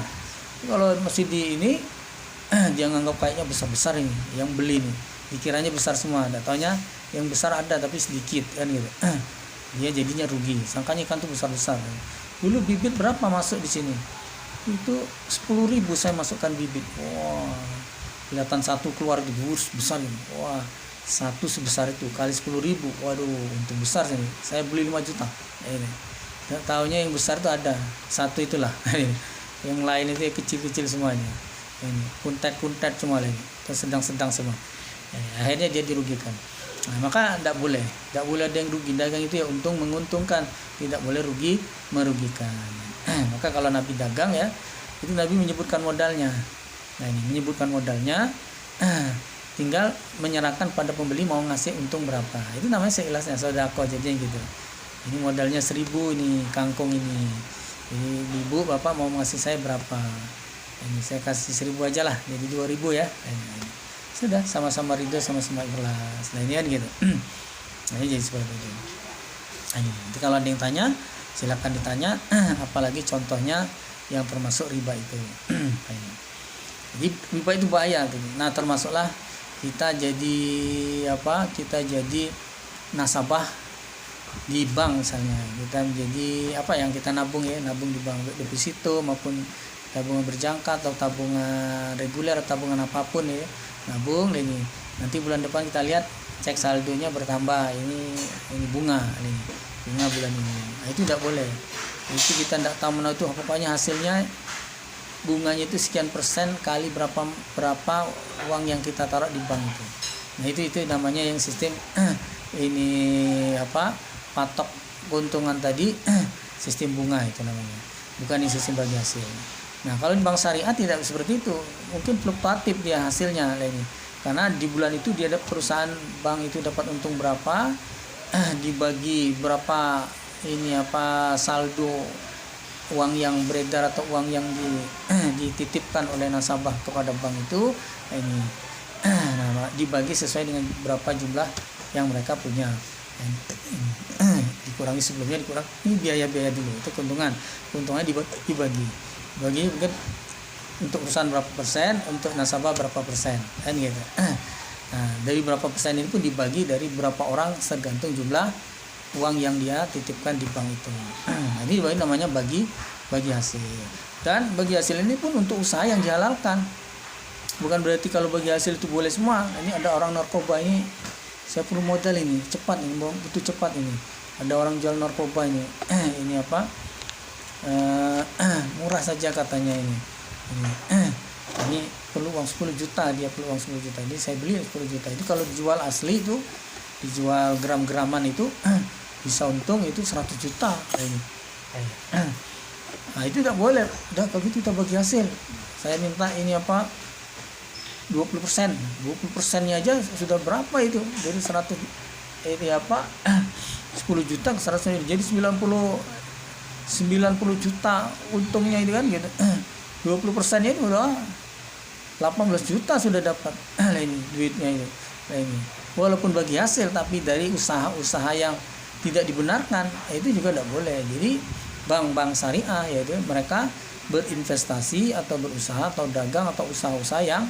Kalau masih di ini dia nganggap kayaknya besar-besar ini, yang beli nih dikiranya besar semua, ada taunya yang besar ada tapi sedikit kan gitu. Dia jadinya rugi, sangkanya ikan tuh besar-besar. Dulu bibit berapa masuk di sini, itu 10.000 saya masukkan bibit. Wah, kelihatan satu keluar di bus besar ini. Wah, satu sebesar itu kali 10.000, waduh untung besar ini, saya beli 5 juta. Ini tahunya yang besar itu ada satu itulah. Yang lain itu kecil-kecil semuanya, ini kuntet semua lagi, sedang-sedang semua. Akhirnya dia dirugikan. Nah, maka tidak boleh ada yang rugi. Dagang itu ya untung menguntungkan, tidak boleh rugi merugikan. Maka kalau Nabi dagang ya, itu Nabi menyebutkan modalnya. Nah ini menyebutkan modalnya, tinggal menyerahkan pada pembeli mau ngasih untung berapa. Itu namanya seikhlasnya, sedekah jadinya gitu. Ini modalnya 1.000 ini kangkung ini. Jadi ibu bapak mau ngasih saya berapa? Ini saya kasih 1.000 aja lah, jadi 2.000 ya. Ini. Sudah sama-sama ridho, sama-sama ikhlas. Nah ini kan gitu. Nah ini jadi seperti itu. Nah, ini. Jadi kalau ada yang tanya, silakan ditanya. Apalagi contohnya yang termasuk riba itu. Jadi riba itu bahaya. Nah termasuklah kita jadi nasabah di bank misalnya, kita menjadi yang kita nabung di bank, deposito maupun tabungan berjangka atau tabungan reguler atau tabungan apapun ya, nabung ini nanti bulan depan kita lihat cek saldonya bertambah, ini bunga bulan ini. Nah, itu tidak boleh, itu kita tidak tahu mana itu pokoknya hasilnya bunganya itu sekian persen kali berapa uang yang kita taruh di bank itu. Nah itu namanya yang sistem patok keuntungan tadi, sistem bunga itu namanya, bukan ini sistem bagi hasil. Nah kalau di bank syariah tidak seperti itu, mungkin fluktuatif dia hasilnya ini, karena di bulan itu dia ada perusahaan bank itu dapat untung berapa, dibagi berapa saldo uang yang beredar atau uang yang dititipkan oleh nasabah kepada bank itu ini dibagi sesuai dengan berapa jumlah yang mereka punya. Dikurangi sebelumnya, ini biaya-biaya dulu, itu keuntungannya dibagi mungkin untuk perusahaan berapa persen, untuk nasabah berapa persen, kan gitu. Nah, dari berapa persen ini pun dibagi dari berapa orang tergantung jumlah uang yang dia titipkan di bank itu. Nah, ini namanya bagi hasil. Dan bagi hasil ini pun untuk usaha yang dihalalkan. Bukan berarti kalau bagi hasil itu boleh semua. Ini ada orang narkoba ini, saya perlu modal ini, cepat ini, butuh cepat ini. Ada orang jual narkoba ini, ini apa? Murah saja katanya ini. Ini perlu uang 10 juta, dia perlu uang 10 juta. Jadi saya beli 10 juta. Itu kalau dijual asli itu, dijual gram-graman itu bisa untung itu 100 juta ini. Nah, itu tidak boleh. Udah kalau gitu kita bagi hasil. Saya minta ini apa? 20%. 20%-nya aja sudah berapa itu? Dari 100 ini apa? 10 juta ke 100, jadi 90 juta untungnya itu kan gitu. 20%-nya itu udah 18 juta sudah dapat. Ini duitnya itu. Ini. Walaupun bagi hasil tapi dari usaha-usaha yang tidak dibenarkan itu juga tidak boleh. Jadi bank-bank syariah yaitu mereka berinvestasi atau berusaha atau dagang atau usaha-usaha yang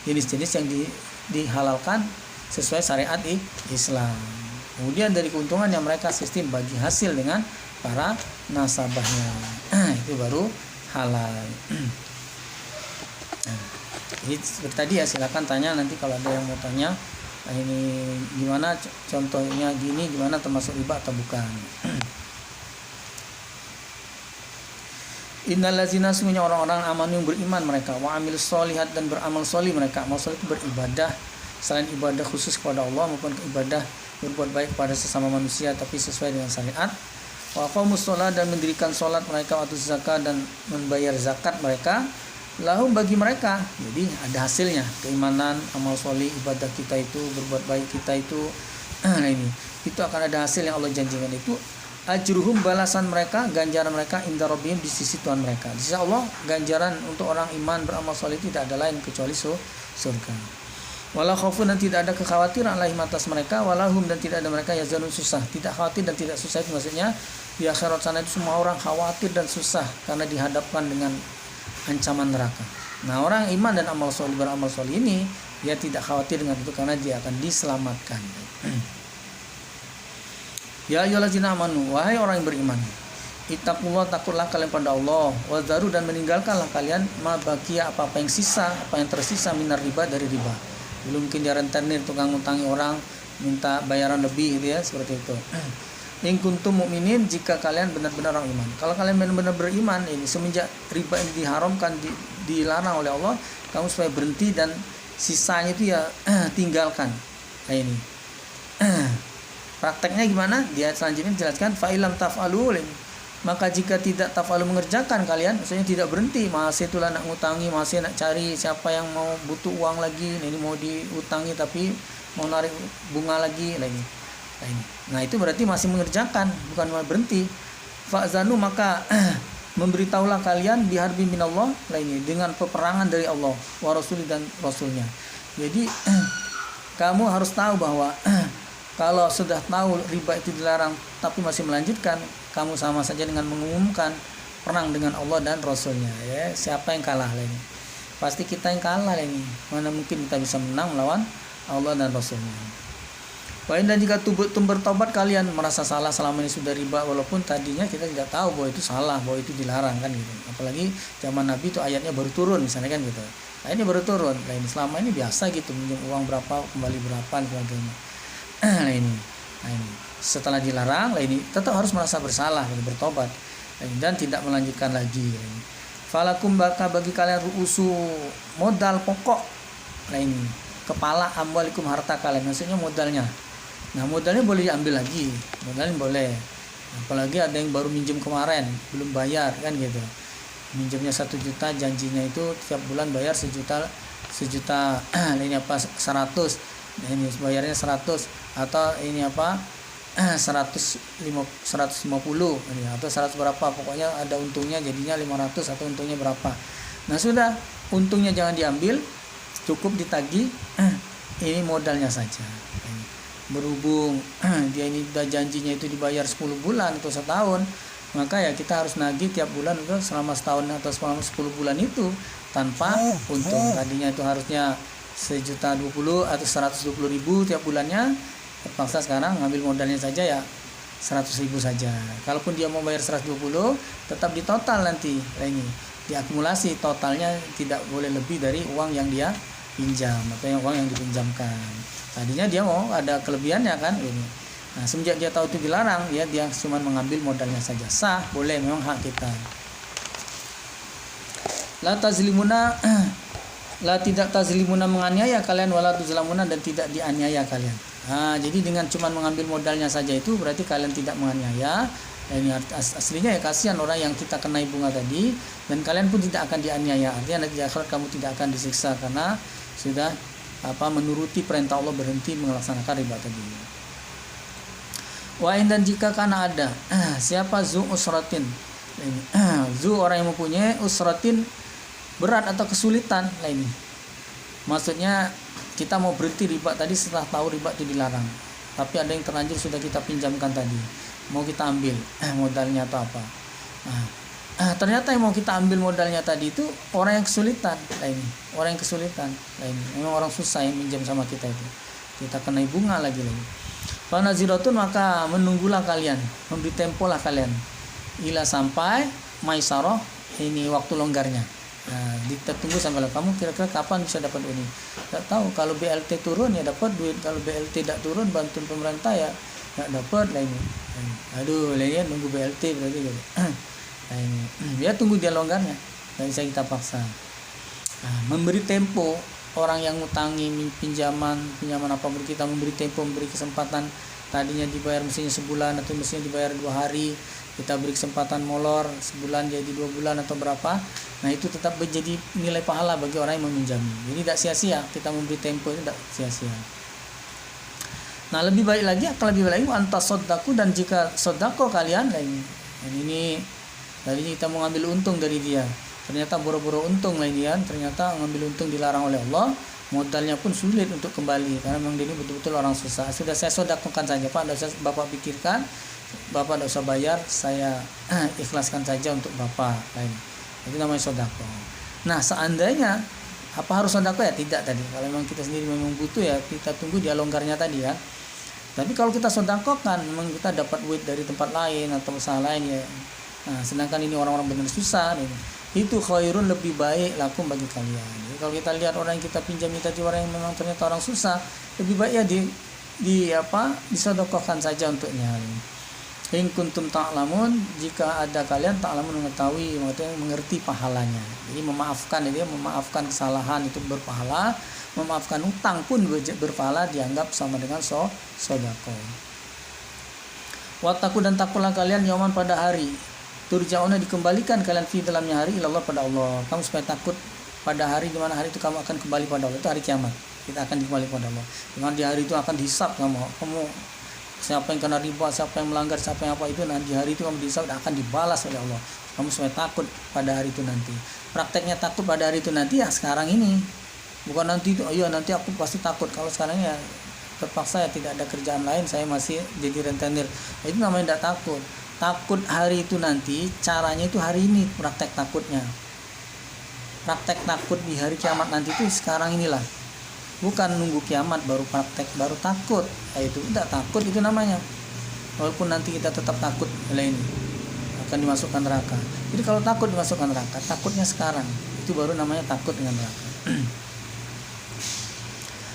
jenis-jenis yang dihalalkan sesuai syariat Islam. Kemudian dari keuntungan yang mereka sistem bagi hasil dengan para nasabahnya, itu baru halal. Jadi seperti tadi ya, silakan tanya nanti kalau ada yang mau tanya. Nah, ini gimana contohnya gini, gimana termasuk riba atau bukan? Innallazina sesungguhnya orang-orang amanu yang beriman mereka, wa amilus sholihat dan beramal sholih mereka. Amal sholih itu beribadah selain ibadah khusus kepada Allah maupun ibadah berbuat baik pada sesama manusia tapi sesuai dengan syariat. Wa aqamus sholat dan mendirikan sholat mereka, wa atuz zakat dan membayar zakat mereka. Lahum bagi mereka, jadi ada hasilnya, keimanan, amal sholih, ibadah kita itu, berbuat baik kita itu. Nah ini, itu akan ada hasil yang Allah janjikan itu. Ajruhum balasan mereka, ganjaran mereka inda rabbihim di sisi Tuhan mereka. Di sisi Allah, ganjaran untuk orang iman beramal sholih tidak ada lain kecuali surga. Wala khaufun dan tidak ada kekhawatiran alaihim atas mereka, walahum dan tidak ada mereka yazanun susah, tidak khawatir dan tidak susah. Itu maksudnya di akhirat sana itu semua orang khawatir dan susah karena dihadapkan dengan ancaman neraka. Nah, orang iman dan amal sholih beramal sholih ini dia tidak khawatir dengan itu karena dia akan diselamatkan. Ya ayyuhallazina amanu, wahai orang yang beriman, ittaqullah, takutlah kalian pada Allah, wazaru dan meninggalkanlah kalian ma baqiya apa yang sisa, apa yang tersisa minar riba dari riba. Belum mungkin dia rentenir tukang ngutangi orang minta bayaran lebih gitu ya, seperti itu. In kuntum mukminin, jika kalian benar-benar orang iman. Kalau kalian benar-benar beriman, ini semenjak riba ini diharamkan, dilarang oleh Allah, kamu supaya berhenti dan sisanya itu ya tinggalkan. Kayak ini. Prakteknya gimana? Dia selanjutnya jelaskan fa'ilam taf'alul. Maka jika tidak taf'alu mengerjakan kalian, maksudnya tidak berhenti, masih itulah nak ngutangi, masih nak cari siapa yang mau butuh uang lagi, ini mau diutangi tapi mau narik bunga lagi lagi. Nah itu berarti masih mengerjakan, bukan malah berhenti. Fa'zanu maka memberitahulah kalian biharbi minallah lainnya dengan peperangan dari Allah wa rasuli dan rasulnya. Jadi kamu harus tahu bahwa kalau sudah tahu riba itu dilarang tapi masih melanjutkan, kamu sama saja dengan mengumumkan perang dengan Allah dan rasulnya. Ya, siapa yang kalah lagi? Pasti kita yang kalah lagi. Mana mungkin kita bisa menang melawan Allah dan rasulnya. Dan jika bertobat kalian merasa salah selama ini sudah riba, walaupun tadinya kita tidak tahu bahwa itu salah, bahwa itu dilarang kan gitu. Apalagi zaman Nabi itu ayatnya baru turun misalnya kan gitu. Ayatnya baru turun. Nah ini selama ini biasa gitu, minjem uang berapa kembali berapa dan sebagainya. Nah ini setelah dilarang, lah ini tetap harus merasa bersalah, gitu, bertobat dan tidak melanjutkan lagi. Falakum baka bagi kalian ru'usu modal pokok. Nah ini kepala amwalikum harta kalian, maksudnya modalnya. Nah modalnya boleh diambil lagi, modalnya boleh. Apalagi ada yang baru minjem kemarin belum bayar kan gitu, minjemnya 1 juta, janjinya itu tiap bulan bayar sejuta ini apa 100, nah ini bayarnya 100, atau ini apa 150 ini, atau 100 berapa, pokoknya ada untungnya jadinya 500 atau untungnya berapa. Nah sudah, untungnya jangan diambil, cukup ditagih ini modalnya saja. Berhubung dia ini udah janjinya itu dibayar 10 bulan atau setahun, maka ya kita harus nagih tiap bulan itu selama setahun atau selama 10 bulan itu tanpa untung. Tadinya itu harusnya 1.020.000 atau 120.000 tiap bulannya, terpaksa sekarang ngambil modalnya saja ya 100.000 saja. Kalaupun dia mau bayar 120, tetap di total nanti ini diakumulasi, totalnya tidak boleh lebih dari uang yang dia pinjam atau uang yang dipinjamkan. Tadinya dia mau ada kelebihannya kan ini. Nah, semenjak dia tahu itu dilarang, ya dia cuma mengambil modalnya saja. Sah, boleh, memang hak kita. La tazlimuna la tidak tazlimuna, menganiaya kalian, wala tuzlamuna, dan tidak dianiaya kalian. Nah, jadi dengan cuma mengambil modalnya saja itu berarti kalian tidak menganiaya. Ini aslinya ya kasihan orang yang kita kenai bunga tadi, dan kalian pun tidak akan dianiaya. Artinya nanti di akhirat kamu tidak akan disiksa karena sudah menuruti perintah Allah, berhenti melaksanakan riba tadi. Wa in, dan jika karena ada siapa zu usratin, zu orang yang mempunyai usratin, berat atau kesulitan ini. Maksudnya kita mau berhenti riba tadi setelah tahu riba itu dilarang, tapi ada yang terlanjur sudah kita pinjamkan tadi, mau kita ambil modalnya atau apa. Ternyata yang mau kita ambil modalnya tadi itu orang yang kesulitan ini, orang yang kesulitan ini, memang orang susah yang minjam sama kita itu, kita kenai bunga lagi. Fanaziratun, maka menunggulah kalian, memberi tempolah kalian, ila sampai maisarah, ini waktu longgarnya. Nah, kita tunggu sampai kamu kira-kira kapan bisa dapat ini. Tidak tahu, kalau BLT turun ya dapat duit, kalau BLT tidak turun bantuan pemerintah ya tidak dapat lah ini. Aduh, lainnya nunggu BLT berarti gitu. Nah, ini ya tunggu dia longgarnya, tidak bisa kita paksa. Nah, memberi tempo orang yang ngutangi pinjaman apa, kita memberi tempo, memberi kesempatan. Tadinya dibayar mestinya sebulan atau mestinya dibayar 2 hari, kita beri kesempatan molor sebulan jadi 2 bulan atau berapa. Nah itu tetap menjadi nilai pahala bagi orang yang meminjami. Jadi tidak sia-sia kita memberi tempo, itu tidak sia-sia. Nah lebih baik lagi, akan lebih baik lagi antas sodaku, dan jika sodako kalian, dan ini tadi kita mau ngambil untung dari dia, ternyata boro-boro untung lah ini kan, ternyata ngambil untung dilarang oleh Allah, modalnya pun sulit untuk kembali karena memang dia ini betul-betul orang susah. Sudah saya sodakokan saja Pak, tidak usah Bapak pikirkan, Bapak tidak usah bayar, saya ikhlaskan saja untuk Bapak. Itu namanya sodako. Nah seandainya apa harus sodako ya? Tidak tadi. Kalau memang kita sendiri memang butuh ya kita tunggu dia longgarnya tadi ya. Tapi kalau kita sodakokan, memang kita dapat duit dari tempat lain atau usaha lain ya. Nah, sedangkan ini orang-orang benar susah, itu khairun, lebih baik lakum bagi kalian. Jadi kalau kita lihat orang yang kita pinjami tadi orang yang memang ternyata orang susah, lebih baik ya disodakokan saja untuknya. In kuntum ta'lamun, jika ada kalian ta'lamun mengetahui, maksudnya mengerti pahalanya. Jadi memaafkan kesalahan itu berpahala, memaafkan utang pun berpahala, dianggap sama dengan sedekah. Wattaqu, dan takutlah kalian yauman, pada hari, turja'una, dikembalikan kalian fi dalamnya hari, ilallah, pada Allah. Kamu supaya takut pada hari di mana hari itu kamu akan kembali pada Allah, itu hari kiamat. Kita akan kembali pada Allah. Dengan di hari itu akan dihisab kamu siapa yang kena riba, siapa yang melanggar, siapa yang apa itu, nanti hari itu kamu dihisab dan akan dibalas oleh Allah. Kamu supaya takut pada hari itu nanti. Prakteknya takut pada hari itu nanti ya sekarang ini. Bukan nanti itu, nanti aku pasti takut. Kalau sekarang ya terpaksa ya tidak ada kerjaan lain, saya masih jadi rentenir. Itu namanya tidak takut. Takut hari itu nanti, caranya itu hari ini praktek takutnya. Praktek takut di hari kiamat nanti itu sekarang inilah. Bukan nunggu kiamat baru praktek, baru takut. Itu tidak takut itu namanya. Walaupun nanti kita tetap takut ini akan dimasukkan neraka. Jadi kalau takut dimasukkan neraka, takutnya sekarang. Itu baru namanya takut dengan neraka.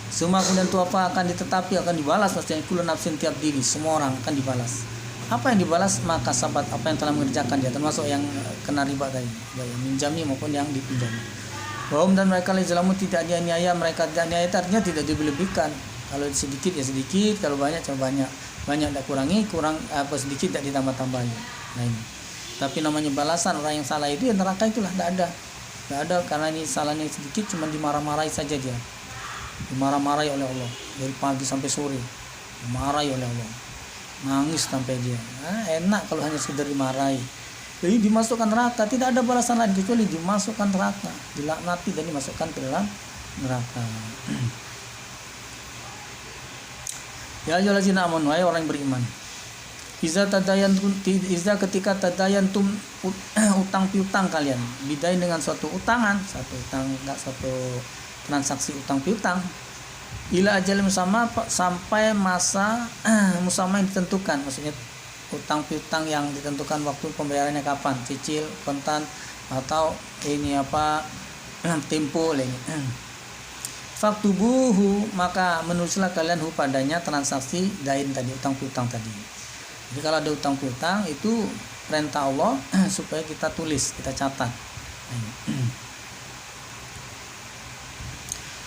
Semua kemudian itu apa akan ditetapi, akan dibalas, pastinya kullu nafsin, tiap diri, semua orang akan dibalas. Apa yang dibalas? Maka sahabat apa yang telah mengerjakan dia, termasuk yang kena riba tadi, yang minjami maupun yang dipinjami. Bahwa dan mereka lezalamu, tidak dianiaya, mereka tidak dianiaya artinya tidak dilebihkan. Kalau sedikit ya sedikit, kalau banyak ya banyak. Banyak tidak kurangi, kurang apa sedikit tidak ditambah-tambahin. Nah ini. Tapi namanya balasan orang yang salah itu ya neraka itulah, tidak ada karena ini salahnya sedikit, cuma dimarah-marahi saja dia. Dimarah-marahi oleh Allah dari pagi sampai sore. Dimarahi oleh Allah. nangis sampai dia. Enak kalau hanya sekedar dimarahi. Jadi dimasukkan neraka, tidak ada balasan lain kecuali dimasukkan neraka, dilaknati dan dimasukkan ke dalam neraka. Ya ayyuhallazina amanu, wahai orang yang beriman. Iza ketika tadayantum utang piutang kalian, bidain dengan suatu utangan, satu utang enggak satu transaksi utang piutang. Ila ajalin musamma, sampai masa musamma yang ditentukan, maksudnya utang piutang yang ditentukan waktu pembayarannya kapan, cicil, kontan atau ini tempo lain. Faktubuhu, maka menulislah kalian padanya transaksi dain tadi, utang piutang tadi. Jadi kalau ada utang piutang itu perintah Allah supaya kita tulis, kita catat.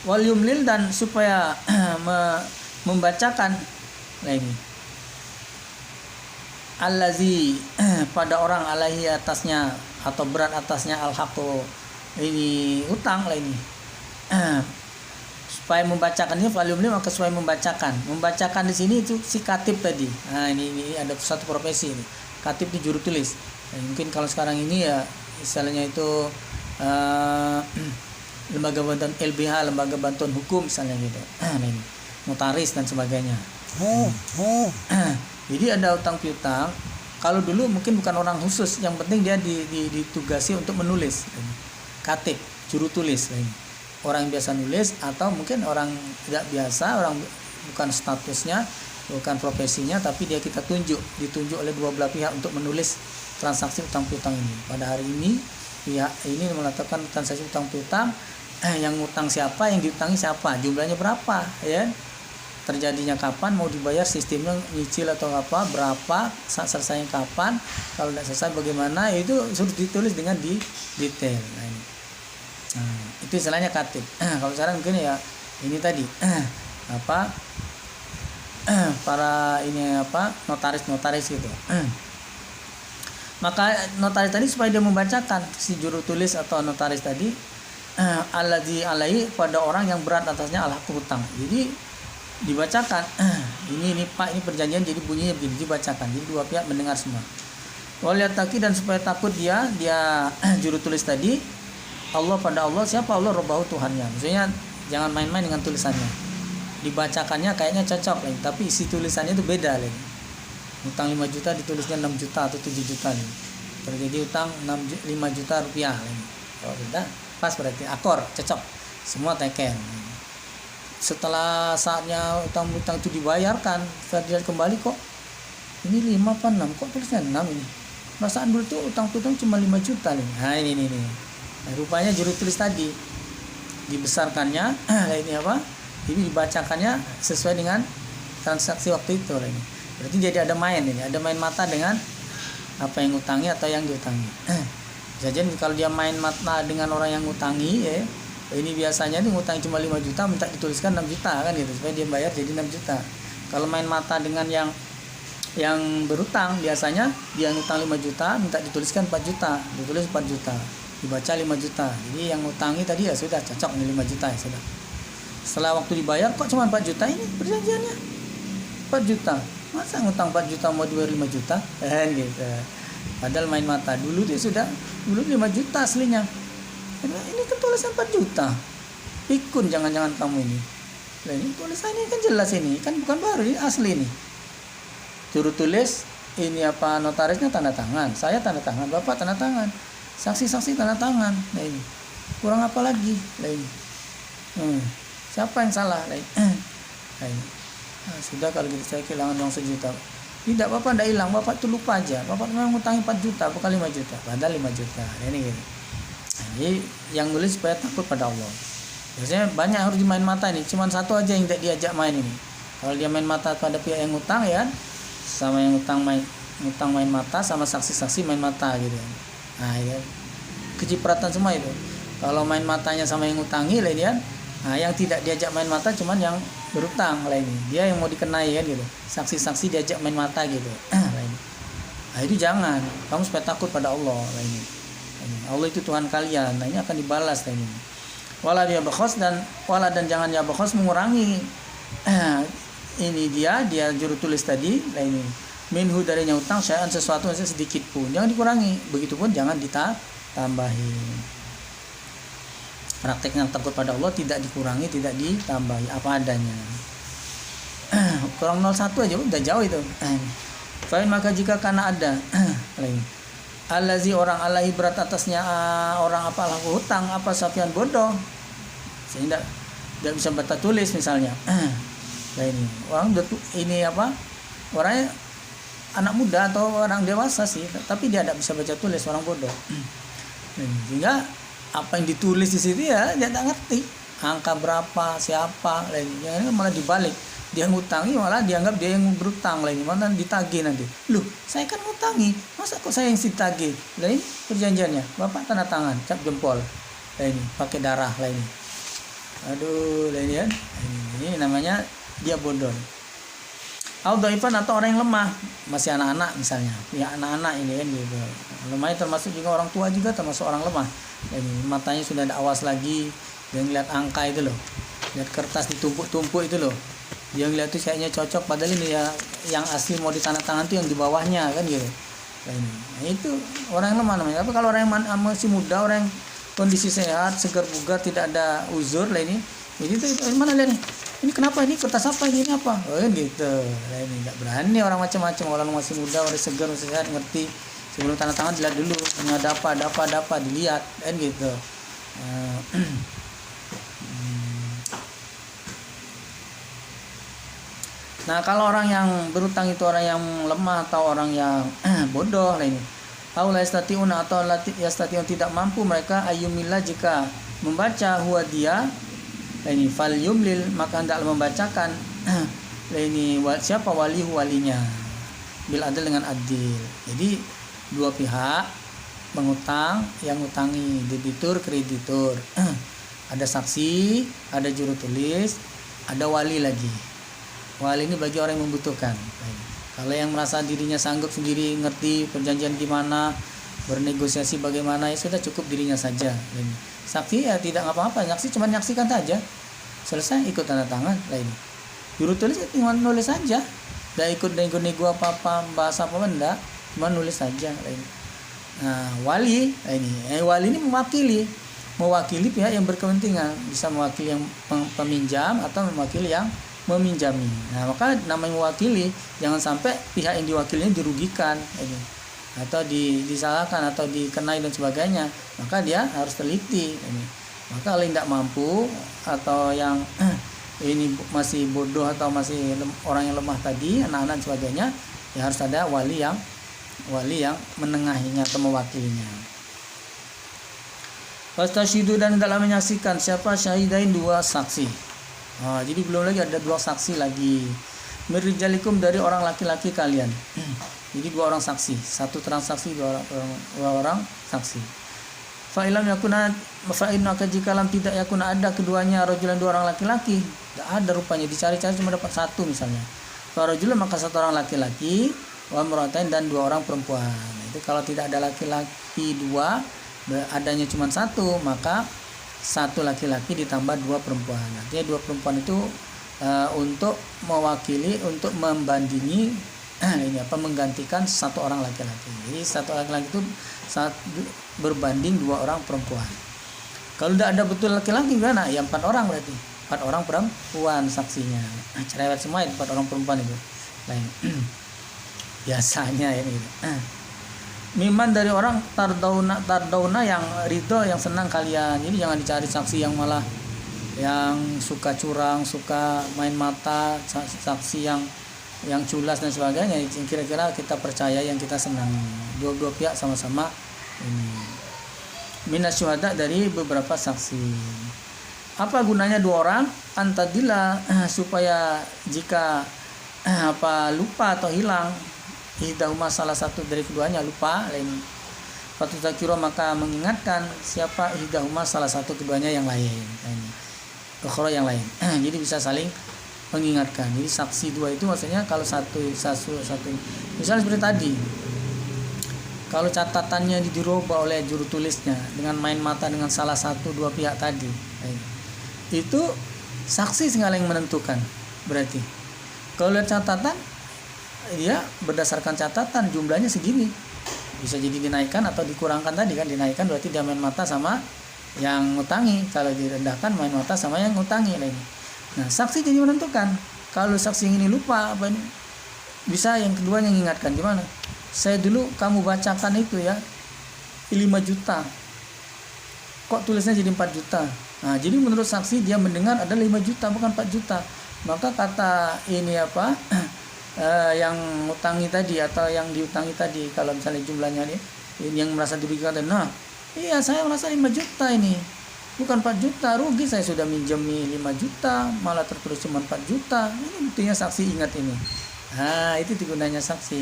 Wal yumlil, dan supaya membacakan ini allazi pada orang alaihi atasnya atau berat atasnya al-haqu ini utang lah ini. Supaya membacakan ini volume 5, maka supaya membacakan di sini itu si katib tadi. Nah ini ada satu profesi ini, katib di juru tulis. Mungkin kalau sekarang ini ya istilahnya itu lembaga bantuan LBH, lembaga bantuan hukum misalnya gitu. Nah ini notaris dan sebagainya. Jadi ada utang piutang. Kalau dulu mungkin bukan orang khusus, yang penting dia ditugasi untuk menulis. Katib, juru tulis. Orang yang biasa nulis atau mungkin orang tidak biasa, orang bukan statusnya, bukan profesinya, tapi dia kita ditunjuk oleh dua belah pihak untuk menulis transaksi utang piutang ini. Pada hari ini pihak ini melakukan transaksi utang piutang, yang ngutang siapa, yang diutangi siapa, jumlahnya berapa, ya. Terjadinya kapan, mau dibayar, sistemnya nyicil atau apa, berapa, selesainya kapan, kalau tidak selesai bagaimana, itu sudah ditulis dengan detail. Itu istilahnya katib. Kalau sekarang mungkin ya ini tadi para notaris gitu. Maka notaris tadi supaya dia membacakan, si juru tulis atau notaris tadi alladzi alaihi, pada orang yang berat atasnya al-haqu hutang. Jadi dibacakan, ini Pak, ini perjanjian, jadi bunyinya begini, dibacakan, jadi dua pihak mendengar semua. Waliyataki, dan supaya takut dia juru tulis tadi pada Allah. Siapa Allah? Robbahu, Tuhannya. Maksudnya jangan main-main dengan tulisannya. Dibacakannya kayaknya cocok lagi, tapi isi tulisannya itu beda lagi. Utang 5 juta ditulisnya 6 juta atau 7 juta lagi. Terjadi utang 5 juta rupiah lagi. Kalau beda, pas berarti akor, cocok, semua teken. Setelah saatnya utang-utang itu dibayarkan, setelah dilihat kembali, kok ini 5 apa 6, kok tulisnya 6 ini. Perasaan dulu tuh utang-utang cuma 5 juta nih. Nah ini. Nah, rupanya juru tulis tadi dibesarkannya, ini dibacakannya sesuai dengan transaksi waktu itu ini. Berarti jadi ada main mata dengan apa yang ngutangi atau yang diutangi. Jadi kalau dia main mata dengan orang yang ngutangi, ya, ini biasanya ngutang cuma 5 juta, minta dituliskan 6 juta kan gitu, supaya dia bayar jadi 6 juta. Kalau main mata dengan yang berutang, biasanya dia ngutang 5 juta, minta dituliskan 4 juta, ditulis 4 juta, dibaca 5 juta. Jadi yang ngutangi tadi ya sudah cocok nih 5 juta ya sudah. Setelah waktu dibayar, kok cuma 4 juta, ini perjanjiannya 4 juta. Masa ngutang 4 juta mau dibayar 5 juta? Gitu. Padahal main mata. Dulu 5 juta aslinya. Ini kan tulisan 4 juta. Pikun jangan-jangan kamu ini. Nah, ini tulisannya kan jelas, ini kan bukan baru, ini asli nih. Juru tulis ini notarisnya tanda tangan, saya tanda tangan, Bapak tanda tangan, saksi-saksi tanda tangan. Nah ini kurang apa lagi? Nah ini siapa yang salah? Nah ini sudah, kalau gitu saya kehilangan uang 1 juta. Tidak, Bapak tidak hilang, Bapak itu lupa aja. Bapak memang ngutangi 4 juta, bukan 5 juta. Padahal 5 juta. Nah, ini gitu. Jadi yang nulis supaya takut pada Allah. Biasanya banyak harus dimain mata ini. Cuman satu aja yang tidak diajak main ini. Kalau dia main mata pada pihak yang ngutang, ya, sama yang ngutang main mata, sama saksi-saksi main mata gitu. Nah, ya, kecipratan semua itu. Kalau main matanya sama yang ngutangi lah dia. Nah, yang tidak diajak main mata cuman yang berutang lah ini. Dia yang mau dikenai kan gitu. Saksi-saksi diajak main mata gitu. Nah, itu jangan. Kamu supaya takut pada Allah lah ini. Allah itu Tuhan kalian. Nah, ini akan dibalas lah ini. Wala dan jangan ya bakhos mengurangi ini dia juru tulis tadi lah ini minhu darinya hutang syai'an sesuatu sedikit pun, jangan dikurangi, begitupun jangan ditambahin. Prakteknya takut pada Allah tidak dikurangi, tidak ditambahi, apa adanya. Kurang 01 aja udah jauh itu. Fa'in maka jika karena ada lain allazi orang alaihi berat atasnya orang apa lahu hutang apa safian bodoh sehingga tidak bisa baca tulis misalnya. Nah ini orang ini apa orangnya anak muda atau orang dewasa sih tapi dia tidak bisa baca tulis, orang bodoh. Sehingga apa yang ditulis di situ ya dia tidak ngerti angka berapa siapa lainnya, ini malah dibalik. Dia ngutangi malah dianggap dia yang berutang lagi, mana ditagih nanti. Loh, saya kan ngutangi, masa kok saya yang ditagih? Lah ini perjanjiannya, Bapak tanda tangan, cap jempol. Lah ini pakai darah lah ini. Aduh, lah ini kan. Ini namanya dia bodoh. Al-dhaifan atau orang yang lemah, masih anak-anak misalnya. Ya anak-anak ini kan gitu. Lemahnya termasuk juga orang tua juga termasuk orang lemah. Ini matanya sudah ada awas lagi, dia ngeliat angka itu loh. Lihat kertas ditumpuk-tumpuk itu loh. Dia ngeliat tuh kayaknya cocok padahal ini ya yang asli mau ditandatangan tuh yang di bawahnya kan gitu. Nah, itu orang yang lemah namanya. Tapi kalau orang yang masih muda, orang yang kondisi sehat, segar bugar, tidak ada uzur lah ini tuh mana lihat nih? Ini kenapa ini kertas apa ini apa? Oh gitu. Nah, ini nggak berani orang macam-macam, orang masih muda, orang segar, masih sehat, ngerti. Sebelum tanda tangan dilihat dulu, ada apa dilihat kan gitu. Nah kalau orang yang berutang itu orang yang lemah atau orang yang bodoh lah ini. Au la yastati'una atau yastati'un tidak mampu mereka ayyumillah jika membaca huwa dia ini fal yumlil maka hendaklah membacakan ini siapa walinya bil adil dengan adil. Jadi dua pihak mengutang, yang ngutangi debitur kreditur. Ada saksi, ada juru tulis, ada wali lagi. Wali ini bagi orang yang membutuhkan. Kalau yang merasa dirinya sanggup sendiri, ngerti perjanjian gimana, bernegosiasi bagaimana, ya sudah cukup dirinya saja. Saksi ya tidak apa-apa, saksi cuma menyaksikan saja. Selesai ikut tanda tangan lah ini. Juru tulis ya cuma nulis saja. Tidak ikut nego apa-apa, bahasa apa enggak, cuma nulis saja lah ini. Nah, wali ini mewakili pihak yang berkepentingan, bisa mewakili yang peminjam atau mewakili yang meminjami. Nah, maka namanya mewakili, jangan sampai pihak yang diwakilinya dirugikan atau disalahkan atau dikenai dan sebagainya. Maka dia harus teliti. Maka kalau tidak mampu atau yang ini masih bodoh atau masih orang yang lemah tadi, anak-anak dan sebagainya, ya harus ada wali yang menengahinya atau mewakilinya. Fastasyidu dan dalam menyaksikan siapa syahidain dua saksi. Jadi belum lagi ada dua saksi lagi. Mirrijalikum dari orang laki-laki kalian. Jadi dua orang saksi, satu transaksi dua orang saksi. Fa'ilam yakuna jika lam tidak yakuna ada keduanya rajulan dua orang laki-laki. Tidak ada rupanya, dicari-cari cuma dapat satu misalnya. Farajulan maka satu orang laki-laki, wa imra'atain dan dua orang perempuan. Itu kalau tidak ada laki-laki dua, adanya cuma satu, maka satu laki-laki ditambah dua perempuan. Artinya dua perempuan itu untuk mewakili, untuk membandingi menggantikan satu orang laki-laki. Jadi satu laki-laki itu berbanding dua orang perempuan. Kalau tidak ada betul laki-laki gimana? Ya 4 orang berarti. 4 orang perempuan saksinya. Cerewet semua itu 4 orang perempuan itu. Lain. Biasanya ini. Miman dari orang tardauna yang ridho, yang senang kalian. Jadi jangan dicari saksi yang malah yang suka curang, suka main mata, saksi yang culas dan sebagainya. Kira-kira kita percaya, yang kita senang. Dua-dua pihak sama-sama ini. Minas syuhada dari beberapa saksi. Apa gunanya dua orang? Antadila supaya jika lupa atau hilang ihdahuma salah satu dari keduanya lupa lain fatuzakiro maka mengingatkan siapa ihdahuma salah satu keduanya yang lain ini ukhra yang lain. Jadi bisa saling mengingatkan. Jadi saksi dua itu maksudnya kalau satu misalnya seperti tadi, kalau catatannya dirubah oleh juru tulisnya dengan main mata dengan salah satu dua pihak tadi, itu saksi segala yang menentukan. Berarti kalau lihat catatan dia berdasarkan catatan jumlahnya segini, bisa jadi dinaikkan atau dikurangkan tadi kan. Dinaikkan berarti dia main mata sama yang ngutangi, kalau direndahkan main mata sama yang ngutangi lagi. Nah, saksi jadi menentukan. Kalau saksi yang ini lupa apa ini, bisa yang keduanya mengingatkan, gimana? Saya dulu kamu bacakan itu ya 5 juta. Kok tulisnya jadi 4 juta? Nah, jadi menurut saksi dia mendengar ada 5 juta bukan 4 juta. Maka kata ini apa? Yang ngutangi tadi atau yang diutangi tadi, kalau misalnya jumlahnya ini yang merasa dirugikan, nah iya saya merasa 5 juta ini bukan 4 juta, rugi saya sudah minjemi 5 juta malah tertulis cuma 4 juta. Ini buktinya saksi ingat ini. Nah, itu gunanya saksi.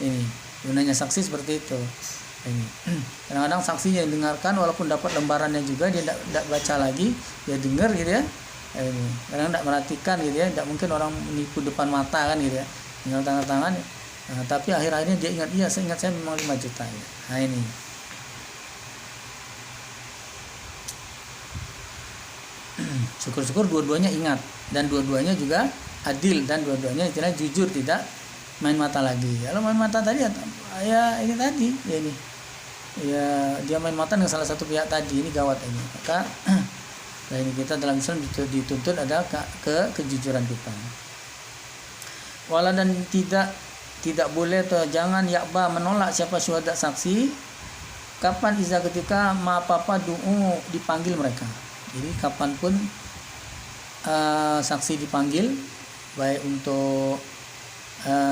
Ini gunanya saksi seperti itu. Ini kadang-kadang saksinya yang dengarkan walaupun dapat lembarannya juga dia tidak baca lagi, dia dengar gitu ya. Ini kadang tidak merhatikan gitu ya, tidak mungkin orang menipu depan mata kan gitu ya, tinggal tanda tangan. Nah, tapi akhir-akhirnya dia ingat, iya saya ingat saya memang 5 juta ya. Nah, ini syukur-syukur dua-duanya ingat dan dua-duanya juga adil dan dua-duanya istilahnya jujur, tidak main mata lagi. Kalau main mata tadi ya ini tadi ya, ini ya dia main mata dengan salah satu pihak tadi, ini gawat ini. Maka nah ini kita dalam Islam dituntut ada kejujuran kita. Wala dan tidak boleh atau jangan yakba menolak siapa syuhada saksi. Kapan iza ketika ma papa du'u dipanggil mereka. Jadi kapanpun saksi dipanggil, baik untuk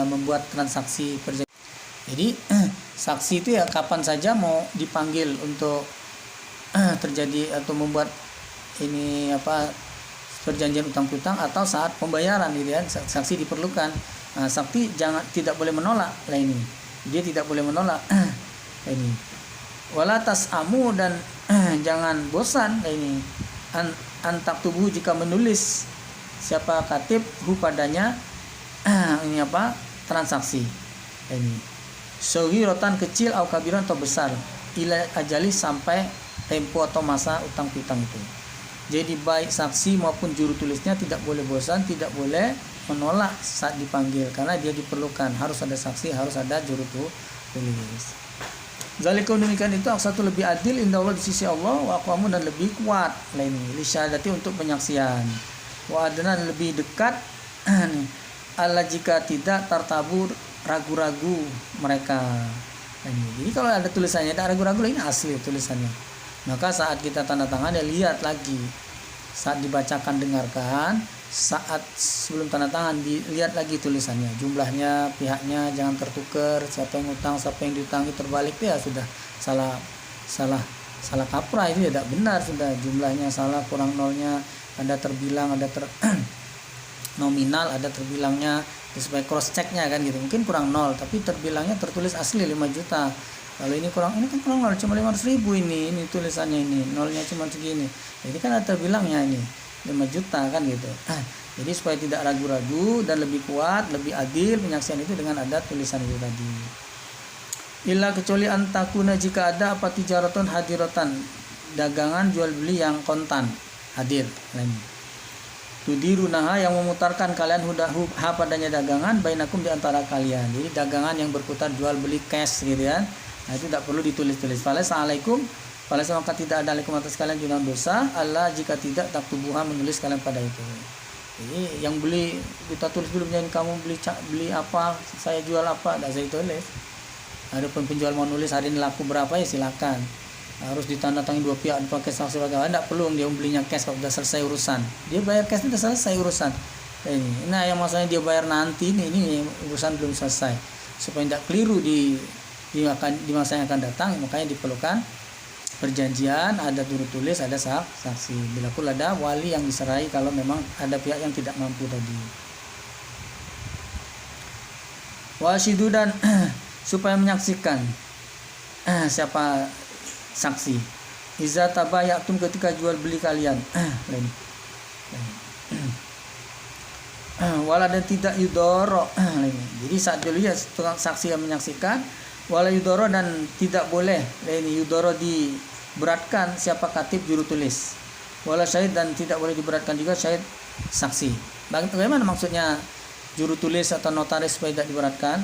membuat transaksi perjanjian. Jadi saksi itu ya kapan saja mau dipanggil untuk terjadi atau membuat ini apa perjanjian utang piutang atau saat pembayaran gitu ya, saksi diperlukan. Nah, saksi tidak boleh menolak lah ini. Dia tidak boleh menolak ini. Wala tas'amu dan jangan bosan ini antak tubuh jika menulis siapa katib hu padanya ini apa transaksi ini rotan kecil atau kabiran atau besar ila ajali sampai tempo atau masa utang piutang itu. Jadi baik saksi maupun juru tulisnya tidak boleh bosan, tidak boleh menolak saat dipanggil karena dia diperlukan, harus ada saksi, harus ada juru tulis. Zalikum demikian itu satu lebih adil indah Allah di sisi Allah, wa aqwamu dan lebih kuat lainnya li syahadati untuk penyaksian, wa adna lebih dekat Allah jika tidak tertabur ragu-ragu mereka. Jadi kalau ada tulisannya tidak ragu-ragu ini asli tulisannya, maka saat kita tanda tangan ya lihat lagi, saat dibacakan dengarkan, saat sebelum tanda tangan dilihat lagi tulisannya, jumlahnya, pihaknya jangan tertukar, siapa yang utang, siapa yang diutangi terbalik ya sudah salah kaprah, itu tidak benar, sudah jumlahnya salah, kurang nolnya, ada terbilang, ada nominal, ada terbilangnya, supaya cross checknya kan gitu, mungkin kurang nol tapi terbilangnya tertulis asli 5 juta, kalau ini kan kurang nol cuma 500.000 ini tulisannya ini nolnya cuma segini, jadi kan ada terbilangnya ini 5 juta kan gitu. Jadi supaya tidak ragu-ragu dan lebih kuat, lebih adil penyaksian itu dengan ada tulisan itu tadi. Illa kecuali antakuna jika ada apa tijaratan hadiratan, dagangan jual beli yang kontan hadir. Tudirunaha yang memutarkan kalian hudahu padanya dagangan bainakum di antara kalian. Jadi dagangan yang berputar jual beli cash gitu kan. Nah itu tidak perlu ditulis-tulis. Assalamualaikum. Maka tidak ada alaikum atas kalian junah dosa Allah jika tidak taktubuha menulis kalian pada itu. Jadi yang beli kita tulis dulu, jangan kamu beli apa, saya jual apa, tidak saya tulis. Ada pun penjual mau nulis hari ini laku berapa ya silakan. Harus ditandatangani dua pihak pakai saksi bagaimana, tidak perlu dia belinya cash kalau sudah selesai urusan. Dia bayar cash sudah selesai urusan. Nah yang maksudnya dia bayar nanti ini urusan belum selesai. Supaya tidak keliru di masa yang akan datang, makanya diperlukan perjanjian, ada turut tulis, ada saksi. Bila pula ada wali yang diserai kalau memang ada pihak yang tidak mampu tadi. Wasyidu dan supaya menyaksikan siapa saksi. Iza tabayatum ketika jual beli kalian. Wala dan tidak yudoro. Jadi saat jual beli tukang saksi yang menyaksikan. Wala yudoro dan tidak boleh ini yudoro diberatkan siapa katib juru tulis. Wala syahid dan tidak boleh diberatkan juga syahid saksi. Bagaimana maksudnya juru tulis atau notaris supaya tidak diberatkan,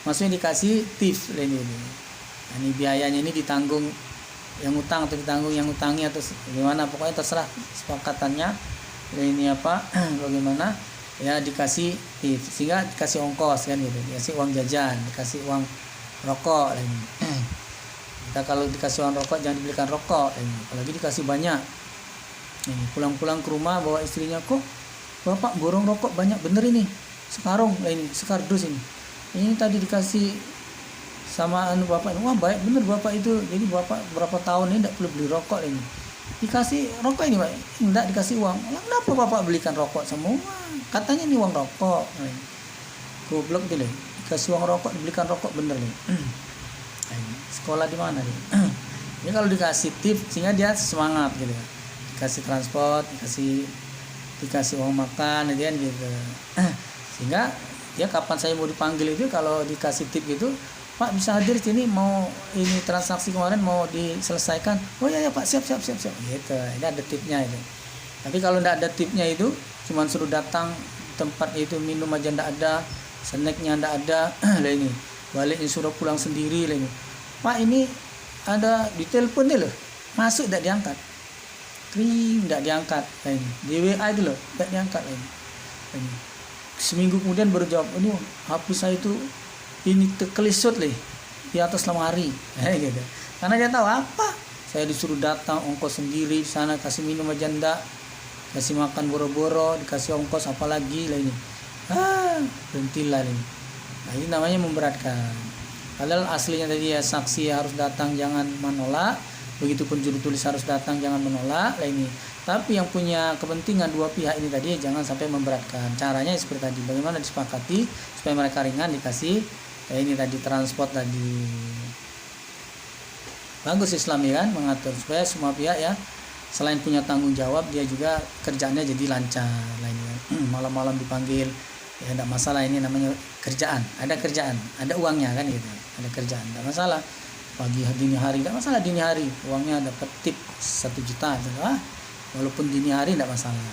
maksudnya dikasih tips ini. Nah, ini biayanya ini ditanggung yang utang atau ditanggung yang utangi atau gimana, pokoknya terserah sepakatannya ini apa bagaimana ya, dikasih tips sehingga dikasih ongkos kan gitu, dikasih uang jajan, dikasih uang rokok ini. Kita kalau dikasih uang rokok jangan dibelikan rokok ini, apalagi dikasih banyak. Ini pulang-pulang ke rumah bawa istrinya, kok bapak borong rokok banyak bener ini, sekarung ini, sekardus ini tadi dikasih sama bapak ini, wah baik bener bapak itu, jadi bapak berapa tahun ini tidak perlu beli rokok ini, dikasih rokok ini pak, tidak dikasih uang. Kenapa bapak belikan rokok semua, katanya ini uang rokok. Goblok itu deh, dikasih uang rokok dibelikan rokok bener nih. Sekolah di mana nih? Ini kalau dikasih tips sehingga dia semangat gitu, dikasih transport, dikasih uang makan gitu, sehingga dia kapan saya mau dipanggil itu kalau dikasih tip gitu, Pak bisa hadir sini, mau ini transaksi kemarin mau diselesaikan, oh ya Pak siap gitu. Ini ada tipnya itu. Tapi kalau tidak ada tipnya itu, cuma suruh datang tempat itu minum aja tidak ada, snacknya tidak ada, lah ini baliknya suruh pulang sendiri lah ini. Pak ini ada di telepon nih loh, masuk tidak diangkat, tidak diangkat lah ini. Di WA itu loh tidak diangkat lah ini. Seminggu kemudian baru jawab, ini HP saya itu ini terkelisut nih di atas lemari, gitu. Karena dia tahu apa, saya disuruh datang ongkos sendiri di sana, kasih minum aja ndak, kasih makan boro-boro, dikasih ongkos apalagi lah ini. Berhentilah ini. Nah, ini namanya memberatkan. Padahal aslinya tadi ya, saksi harus datang jangan menolak, begitupun juru tulis harus datang jangan menolak lah ini. Tapi yang punya kepentingan dua pihak ini tadi jangan sampai memberatkan. Caranya seperti tadi, bagaimana disepakati supaya mereka ringan, dikasih ini tadi transport tadi. Bagus Islam ya kan, mengatur supaya semua pihak ya selain punya tanggung jawab, dia juga kerjaannya jadi lancar lah ini. Malam-malam dipanggil ya tidak masalah, ini namanya kerjaan, ada uangnya kan gitu, ada kerjaan tidak masalah. Pagi dini hari tidak masalah, dini hari uangnya dapat tip 1 juta walaupun dini hari tidak masalah.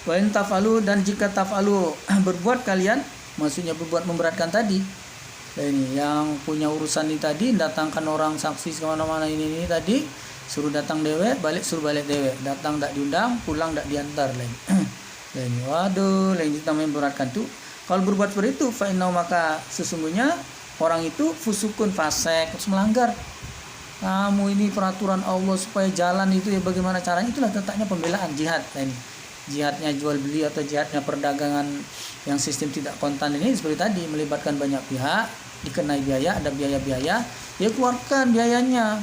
Wa in tafalu, dan jika tafalu berbuat kalian, maksudnya berbuat memberatkan tadi. Nah, ini yang punya urusan ini tadi, datangkan orang saksi kemana-mana ini tadi, suruh datang dewe, balik suruh balik dewe, datang tidak diundang, pulang tidak diantar lain. Nah, ini waduh, lain itu namanya memberatkan tuh. Kalau berbuat seperti itu, fa innahu, maka sesungguhnya orang itu fusukun, fasik, terus melanggar. Kamu ini peraturan Allah supaya jalan itu ya bagaimana caranya, itulah letaknya pembelaan jihad. Nah, ini jihadnya jual beli atau jihadnya perdagangan yang sistem tidak kontan ini seperti tadi, melibatkan banyak pihak, dikenai biaya, ada biaya-biaya, ya keluarkan biayanya.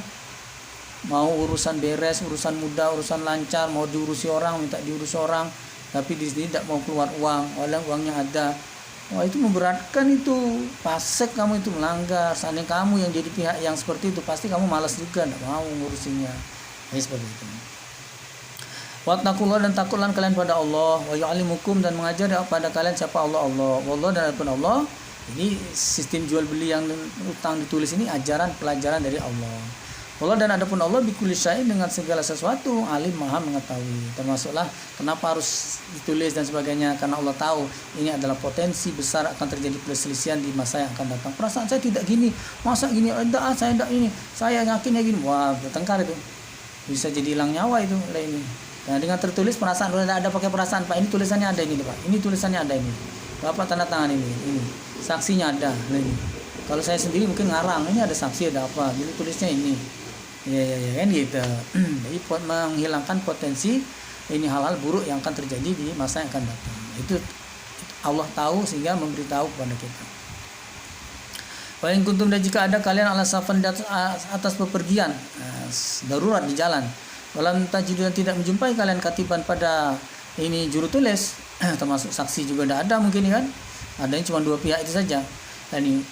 Mau urusan beres, urusan mudah, urusan lancar, mau diurusi orang, minta diurus orang, tapi di sini tidak mau keluar uang, walau uangnya ada. Wah, itu memberatkan, itu fasik, kamu itu melanggar. Seandainya kamu yang jadi pihak yang seperti itu, pasti kamu malas juga, tidak mau ngurusinnya. Ya, seperti itu. Wattaqullah, dan takutlah kalian pada Allah, wa yu'allimukum, dan mengajar pada kalian siapa Allah. Wallah, dan adapun Allah. Jadi sistem jual beli yang utang ditulis ini ajaran pelajaran dari Allah. Allah, dan adapun Allah bikulli syai'in, dengan segala sesuatu, alim, maha mengetahui. Termasuklah kenapa harus ditulis dan sebagainya, karena Allah tahu ini adalah potensi besar akan terjadi perselisihan di masa yang akan datang. Perasaan saya tidak gini, masa gini, saya tidak ini, saya yakinnya gini. Wah, bertengkar itu, bisa jadi hilang nyawa itu lah ini. Nah, dengan tertulis perasaan, kalau tidak ada pakai perasaan, Pak ini tulisannya ada ini Pak, ini tulisannya ada ini, Bapak tanda tangan ini saksinya ada lah ini. Kalau saya sendiri mungkin ngarang, ini ada saksi, ada apa, jadi tulisnya ini. Ya kan gitu. Jadi menghilangkan potensi ini hal-hal buruk yang akan terjadi di masa yang akan datang. Itu Allah tahu sehingga memberitahu kepada kita. Wa in kuntum, dan jika ada kalian ala safan atas bepergian, darurat di jalan, walam tajidu, dan tidak menjumpai kalian katiban pada ini juru tulis, termasuk saksi juga tidak ada mungkin kan. Adanya cuma dua pihak itu saja. Ini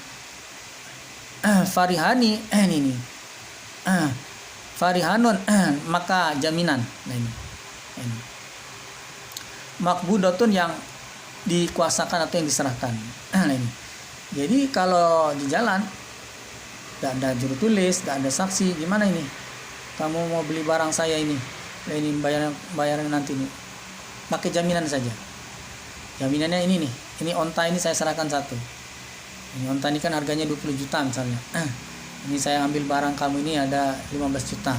farihani ini farihanun, maka jaminan. Nah, ini makbudatun, yang dikuasakan atau yang diserahkan. Nah, ini jadi kalau di jalan tidak ada juru tulis, tidak ada saksi, gimana ini kamu mau beli barang saya ini, nah, ini bayaran nanti nih, pakai jaminan saja. Jaminannya ini nih, ini onta ini saya serahkan satu. Ini onta ini kan harganya 20 juta misalnya. Ini saya ambil barang kamu ini ada 15 juta.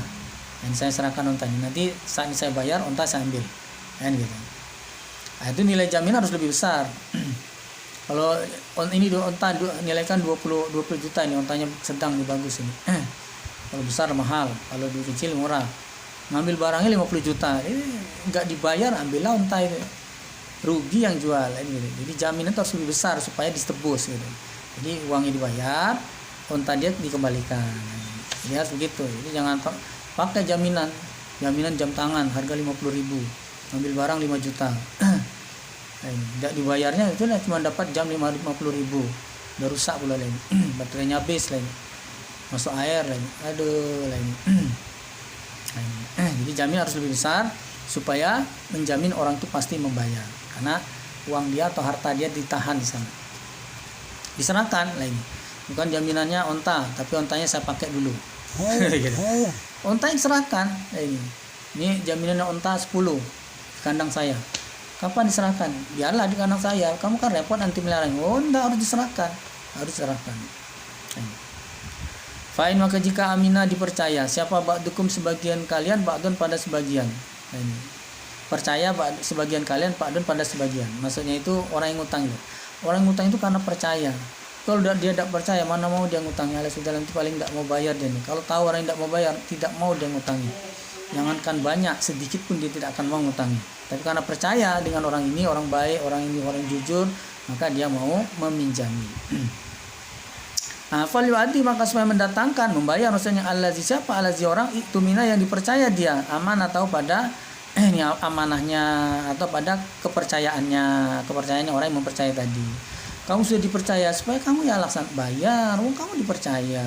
Dan saya serahkan onta ini. Nanti saat ini saya bayar, onta saya ambil. Kan gitu. Nah, itu nilai jaminan harus lebih besar. Kalau ini onta nilaikan 20 juta, ini ontanya sedang nih, bagus ini. Kalau besar mahal, kalau kecil murah. Ngambil barangnya 50 juta. Ini enggak dibayar, ambillah onta itu. Rugi yang jual gitu. Jadi jaminan itu harus lebih besar supaya ditebus gitu. Jadi uangnya dibayar, onta dia dikembalikan. Jadi harus begitu. Jadi jangan pakai jaminan jam tangan harga 50.000, ambil barang 5 juta. Tidak dibayarnya itu lah, cuma dapat jam 50.000, udah rusak pula lagi. Baterainya habis lagi, masuk air lagi, aduh lagi. Jadi jamin harus lebih besar supaya menjamin orang itu pasti membayar, karena uang dia atau harta dia ditahan di sana, diserahkan lagi. Bukan jaminannya onta, tapi ontanya saya pakai dulu. Onta yang serahkan ini jaminannya onta 10 di kandang saya. Kapan diserahkan? Biarlah di kandang saya. Kamu kan repot nanti melarang. Oh, enggak, harus diserahkan. Fa'in, maka jika aminah dipercaya, siapa ba'dukum sebagian kalian, ba'dun pada sebagian. Percaya sebagian kalian, ba'dun pada sebagian. Maksudnya itu orang yang ngutang itu. Orang yang ngutang itu karena percaya. Kalau dia tidak percaya, mana mau dia ngutangnya? Sudah nanti paling tidak mau bayar dia nih. Kalau tahu orang yang tidak mau bayar, tidak mau dia ngutangi. Jangankan banyak, sedikit pun dia tidak akan mau ngutangi. Tapi karena percaya dengan orang ini, orang baik, orang ini orang jujur, maka dia mau meminjami. Fal yu'addi, maka supaya mendatangkan, membayar, maksudnya allazi, siapa allazi, orang itu mina yang dipercaya dia aman atau pada ini amanahnya atau pada kepercayaannya orang yang mempercaya tadi. Kamu sudah dipercaya, supaya kamu ya laksanakan bayar. Kamu dipercaya,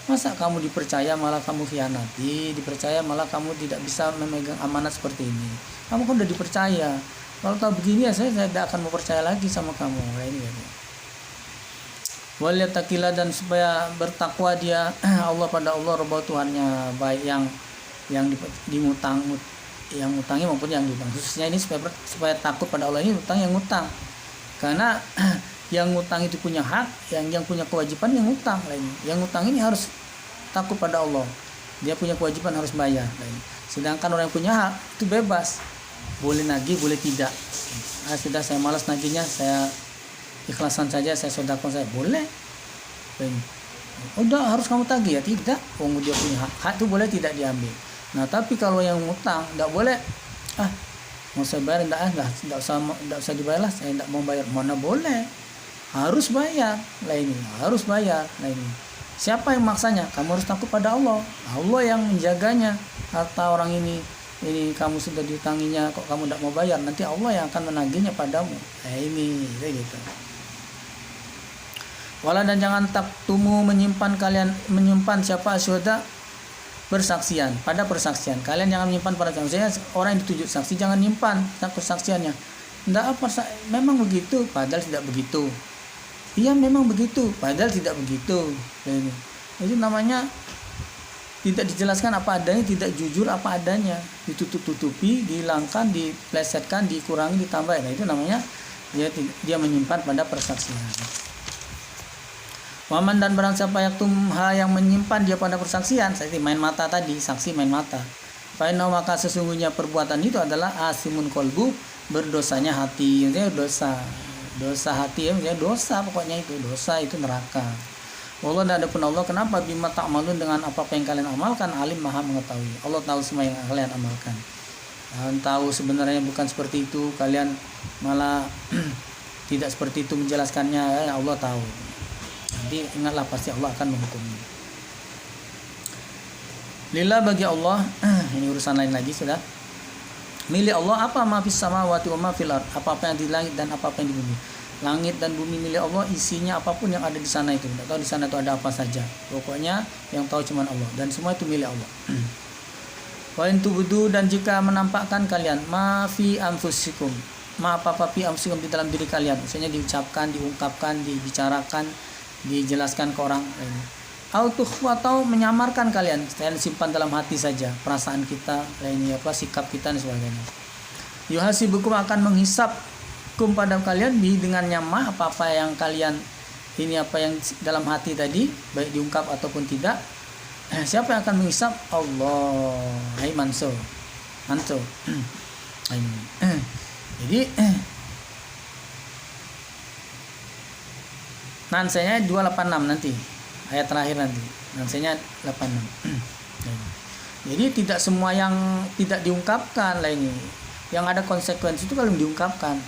masa kamu dipercaya malah kamu khianati, dipercaya malah kamu tidak bisa memegang amanat seperti ini. Kamu kan udah dipercaya. Kalau tahu begini ya saya tidak akan mau percaya lagi sama kamu. Ini ya. Waliyatakila, dan supaya bertakwa dia Allah pada Allah, Rabb Tuhannya, baik yang ngutangi maupun yang diutang. Khususnya ini supaya takut pada Allah, ini utang yang ngutang. Karena yang ngutang itu punya hak, yang punya kewajiban yang ngutang lain. Yang ngutang ini harus takut pada Allah. Dia punya kewajiban harus bayar lain. Sedangkan orang yang punya hak itu bebas. Boleh nagih, boleh tidak. Sudah saya malas nagihnya, saya ikhlasan saja, saya sedekah saya boleh. Udah harus kamu tagih ya? Tidak. Dia punya hak. Hak itu boleh tidak diambil. Nah, tapi kalau yang ngutang tidak boleh. Mau saya bayar enggak usah dibayar lah, saya tidak mau bayar. Mana boleh? Harus bayar. Harus bayar. Siapa yang maksanya? Kamu harus takut pada Allah. Allah yang menjaganya. Harta orang ini kamu sudah diutanginya, kok kamu tidak mau bayar, nanti Allah yang akan menagihnya padamu. Ini gitu. Wala, dan jangan taktumu menyimpan siapa asyhada persaksian, pada persaksian. Kalian jangan menyimpan pada saksian. Orang yang dituju saksi jangan nyimpan persaksiannya. Tidak apa, memang begitu, padahal tidak begitu. Iya memang begitu, padahal tidak begitu. Itu namanya tidak dijelaskan apa adanya, tidak jujur apa adanya, ditutup-tutupi, dihilangkan, diplesetkan, dikurangi, ditambah. Nah, itu namanya dia menyimpan pada persaksian. Waman, dan barang siapa yaktumha, yang menyimpan dia pada persaksian, seperti main mata tadi, saksi main mata. Fa'innahu, maka sesungguhnya perbuatan itu adalah asimun kolbu, berdosanya hati. Maksudnya dosa hati ya, maksudnya dosa, pokoknya itu dosa, itu neraka. Allah, dan adapun Allah, kenapa bima ta'malun, dengan apa yang kalian amalkan, alim, maha mengetahui. Allah tahu semua yang kalian amalkan. Kalian tahu sebenarnya bukan seperti itu, kalian malah tidak seperti itu menjelaskannya, Allah tahu. Jadi ingatlah, pasti Allah akan menghukumnya. Lillah, bagi Allah, ini urusan lain lagi sudah. Milik Allah apa ma fis samawati wa ma fil ard, apa-apa yang di langit dan apa-apa yang di bumi. Langit dan bumi milik Allah, isinya apapun yang ada di sana itu. Tidak tahu di sana itu ada apa saja. Pokoknya yang tahu cuma Allah, dan semua itu milik Allah. Wa in tubdu, dan jika menampakkan kalian ma fi anfusikum, ma apa-apa fi anfusikum, di dalam diri kalian, maksudnya diucapkan, diungkapkan, dibicarakan, dijelaskan ke orang lain. Atau menyamarkan kalian simpan dalam hati saja, perasaan kita, lainnya sikap kita dan sebagainya. Yuhasibukum, akan menghisap hukum pada kalian dengan nyamah apa yang kalian ini apa yang dalam hati tadi, baik diungkap ataupun tidak. Siapa yang akan menghisap? Allah. Hai manso. Jadi nansenya 286 nanti. Ayat terakhir nanti. Nansenya 86. Jadi tidak semua yang tidak diungkapkan lah ini. Yang ada konsekuensi itu kalau diungkapkan.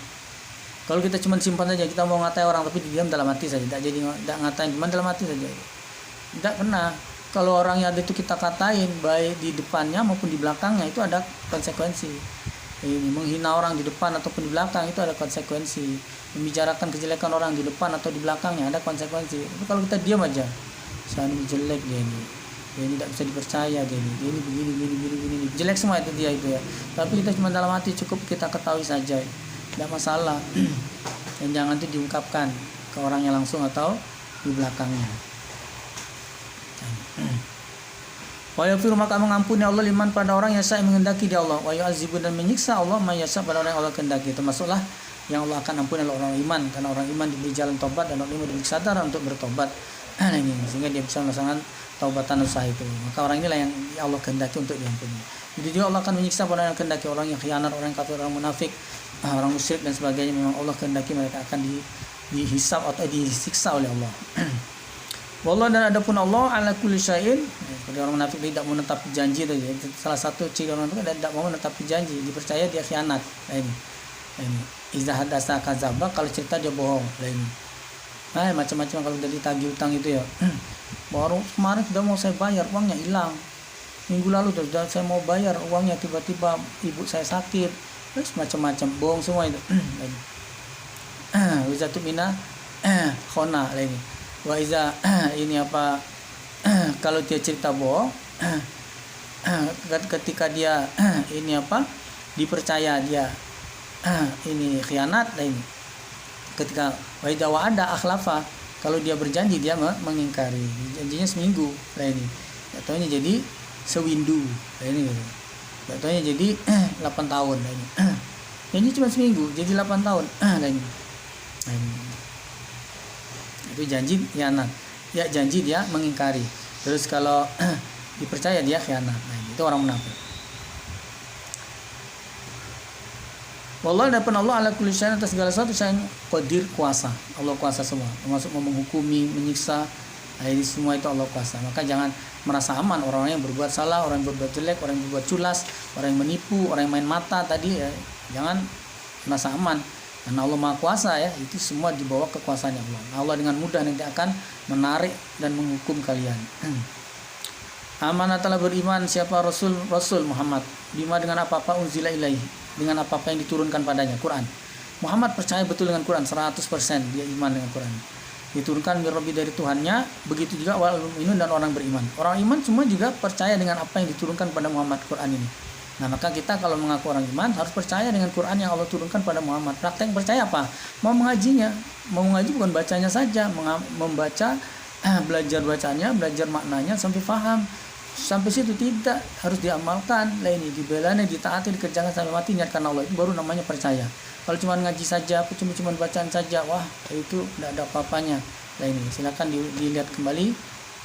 Kalau kita cuma simpan saja, kita mau ngatain orang tapi diam dalam hati saja, tidak ngatain, cuma dalam hati saja. Tidak kena. Kalau orang yang ada itu kita katain, baik di depannya maupun di belakangnya, itu ada konsekuensi. Ini menghina orang di depan ataupun di belakang itu ada konsekuensi. Membicarakan kejelekan orang di depan atau di belakangnya ada konsekuensi. Tapi kalau kita diam aja, saya ini jelek dia ini tidak bisa dipercaya dia ini begini, jelek semua itu dia itu ya. Tapi kita cuma dalam hati, cukup kita ketahui saja, tidak masalah. Dan jangan itu diungkapkan ke orangnya langsung atau di belakangnya. Wa yaghfiru maka mengampuni Allah liman pada orang yang saya menghendaki dia Allah. Wa yu'adzibu dan menyiksa Allah may yasha pada orang yang Allah kehendaki. Termasuklah yang Allah akan ampuni oleh orang iman, karena orang iman diberi jalan tobat dan orang iman diberi kesadaran untuk bertobat. Ini sehingga dia bisa melaksanakan taubatan usaha itu. Maka orang inilah yang Allah kehendaki untuk diampuni. Jadi dia Allah akan menyiksa pada orang yang kehendaki, orang yang khianat, orang yang kafir, orang munafik, orang musyrik dan sebagainya. Memang Allah kehendaki mereka akan dihisab atau disiksa oleh Allah. Wallah, dan adapun Allah ala kulli syai'in, seperti orang munafik tidak menetapi janji itu. Salah satu ciri orang munafik tidak mau menetapi janji, dipercaya dia khianat. Ini iza hadasa kadzaba, kalau cerita dia bohong. Ini macam-macam kalau udah ditagih utang itu ya. Baru kemarin sudah mau saya bayar, uangnya hilang. Minggu lalu sudah saya mau bayar, uangnya tiba-tiba ibu saya sakit. Terus macam-macam, bohong semua itu. Wizatu mina khona ini. Wa iza ini apa kalau dia cerita bohong, ketika dia ini apa dipercaya dia ini khianat ini. Ketika wa idza wa'ada akhlafa, kalau dia berjanji dia mengingkari. Janjinya seminggu lah ini. Jatuhnya jadi sewindu lah ini. Jatuhnya jadi 8 tahun lah ini. Janji cuma seminggu jadi 8 tahun lah ini. Itu janji khianat. Ya janji dia mengingkari. Terus kalau dipercaya dia khianat. Nah, itu orang munafik. Wallah, dan Allah ala kulli syai'in, atas segala sesuatu saya qadir, kuasa. Allah kuasa semua, termasuk menghukumi, menyiksa. Ini semua itu Allah kuasa. Maka jangan merasa aman orang yang berbuat salah, orang yang berbuat jelek, orang yang berbuat culas, orang yang menipu, orang yang main mata tadi ya. Jangan merasa aman. Karena Allah Maha Kuasa ya, itu semua di bawah kekuasaannya Allah. Allah dengan mudah nanti akan menarik dan menghukum kalian. Amanah telah beriman siapa Rasul Muhammad bima dengan apa-apa unzila ilaihi, dengan apa-apa yang diturunkan padanya, Quran. Muhammad percaya betul dengan Quran 100%, dia iman dengan Quran. Diturunkan dari dari Tuhannya, begitu juga wal mu'minun dan orang beriman. Orang iman semua juga percaya dengan apa yang diturunkan pada Muhammad, Quran ini. Nah, maka kita kalau mengaku orang iman harus percaya dengan Quran yang Allah turunkan pada Muhammad. Praktek percaya apa? Mau mengajinya, mau mengaji bukan bacanya saja, membaca, belajar bacanya, belajar maknanya sampai paham. Sampai situ tidak, harus diamalkan. Lah ini dibelanya, ditaati, dikerjakan sampai mati niat karena Allah, itu baru namanya percaya. Kalau cuma ngaji saja, cuma bacaan saja, wah itu tidak ada apa-apanya. Lah ini silakan dilihat kembali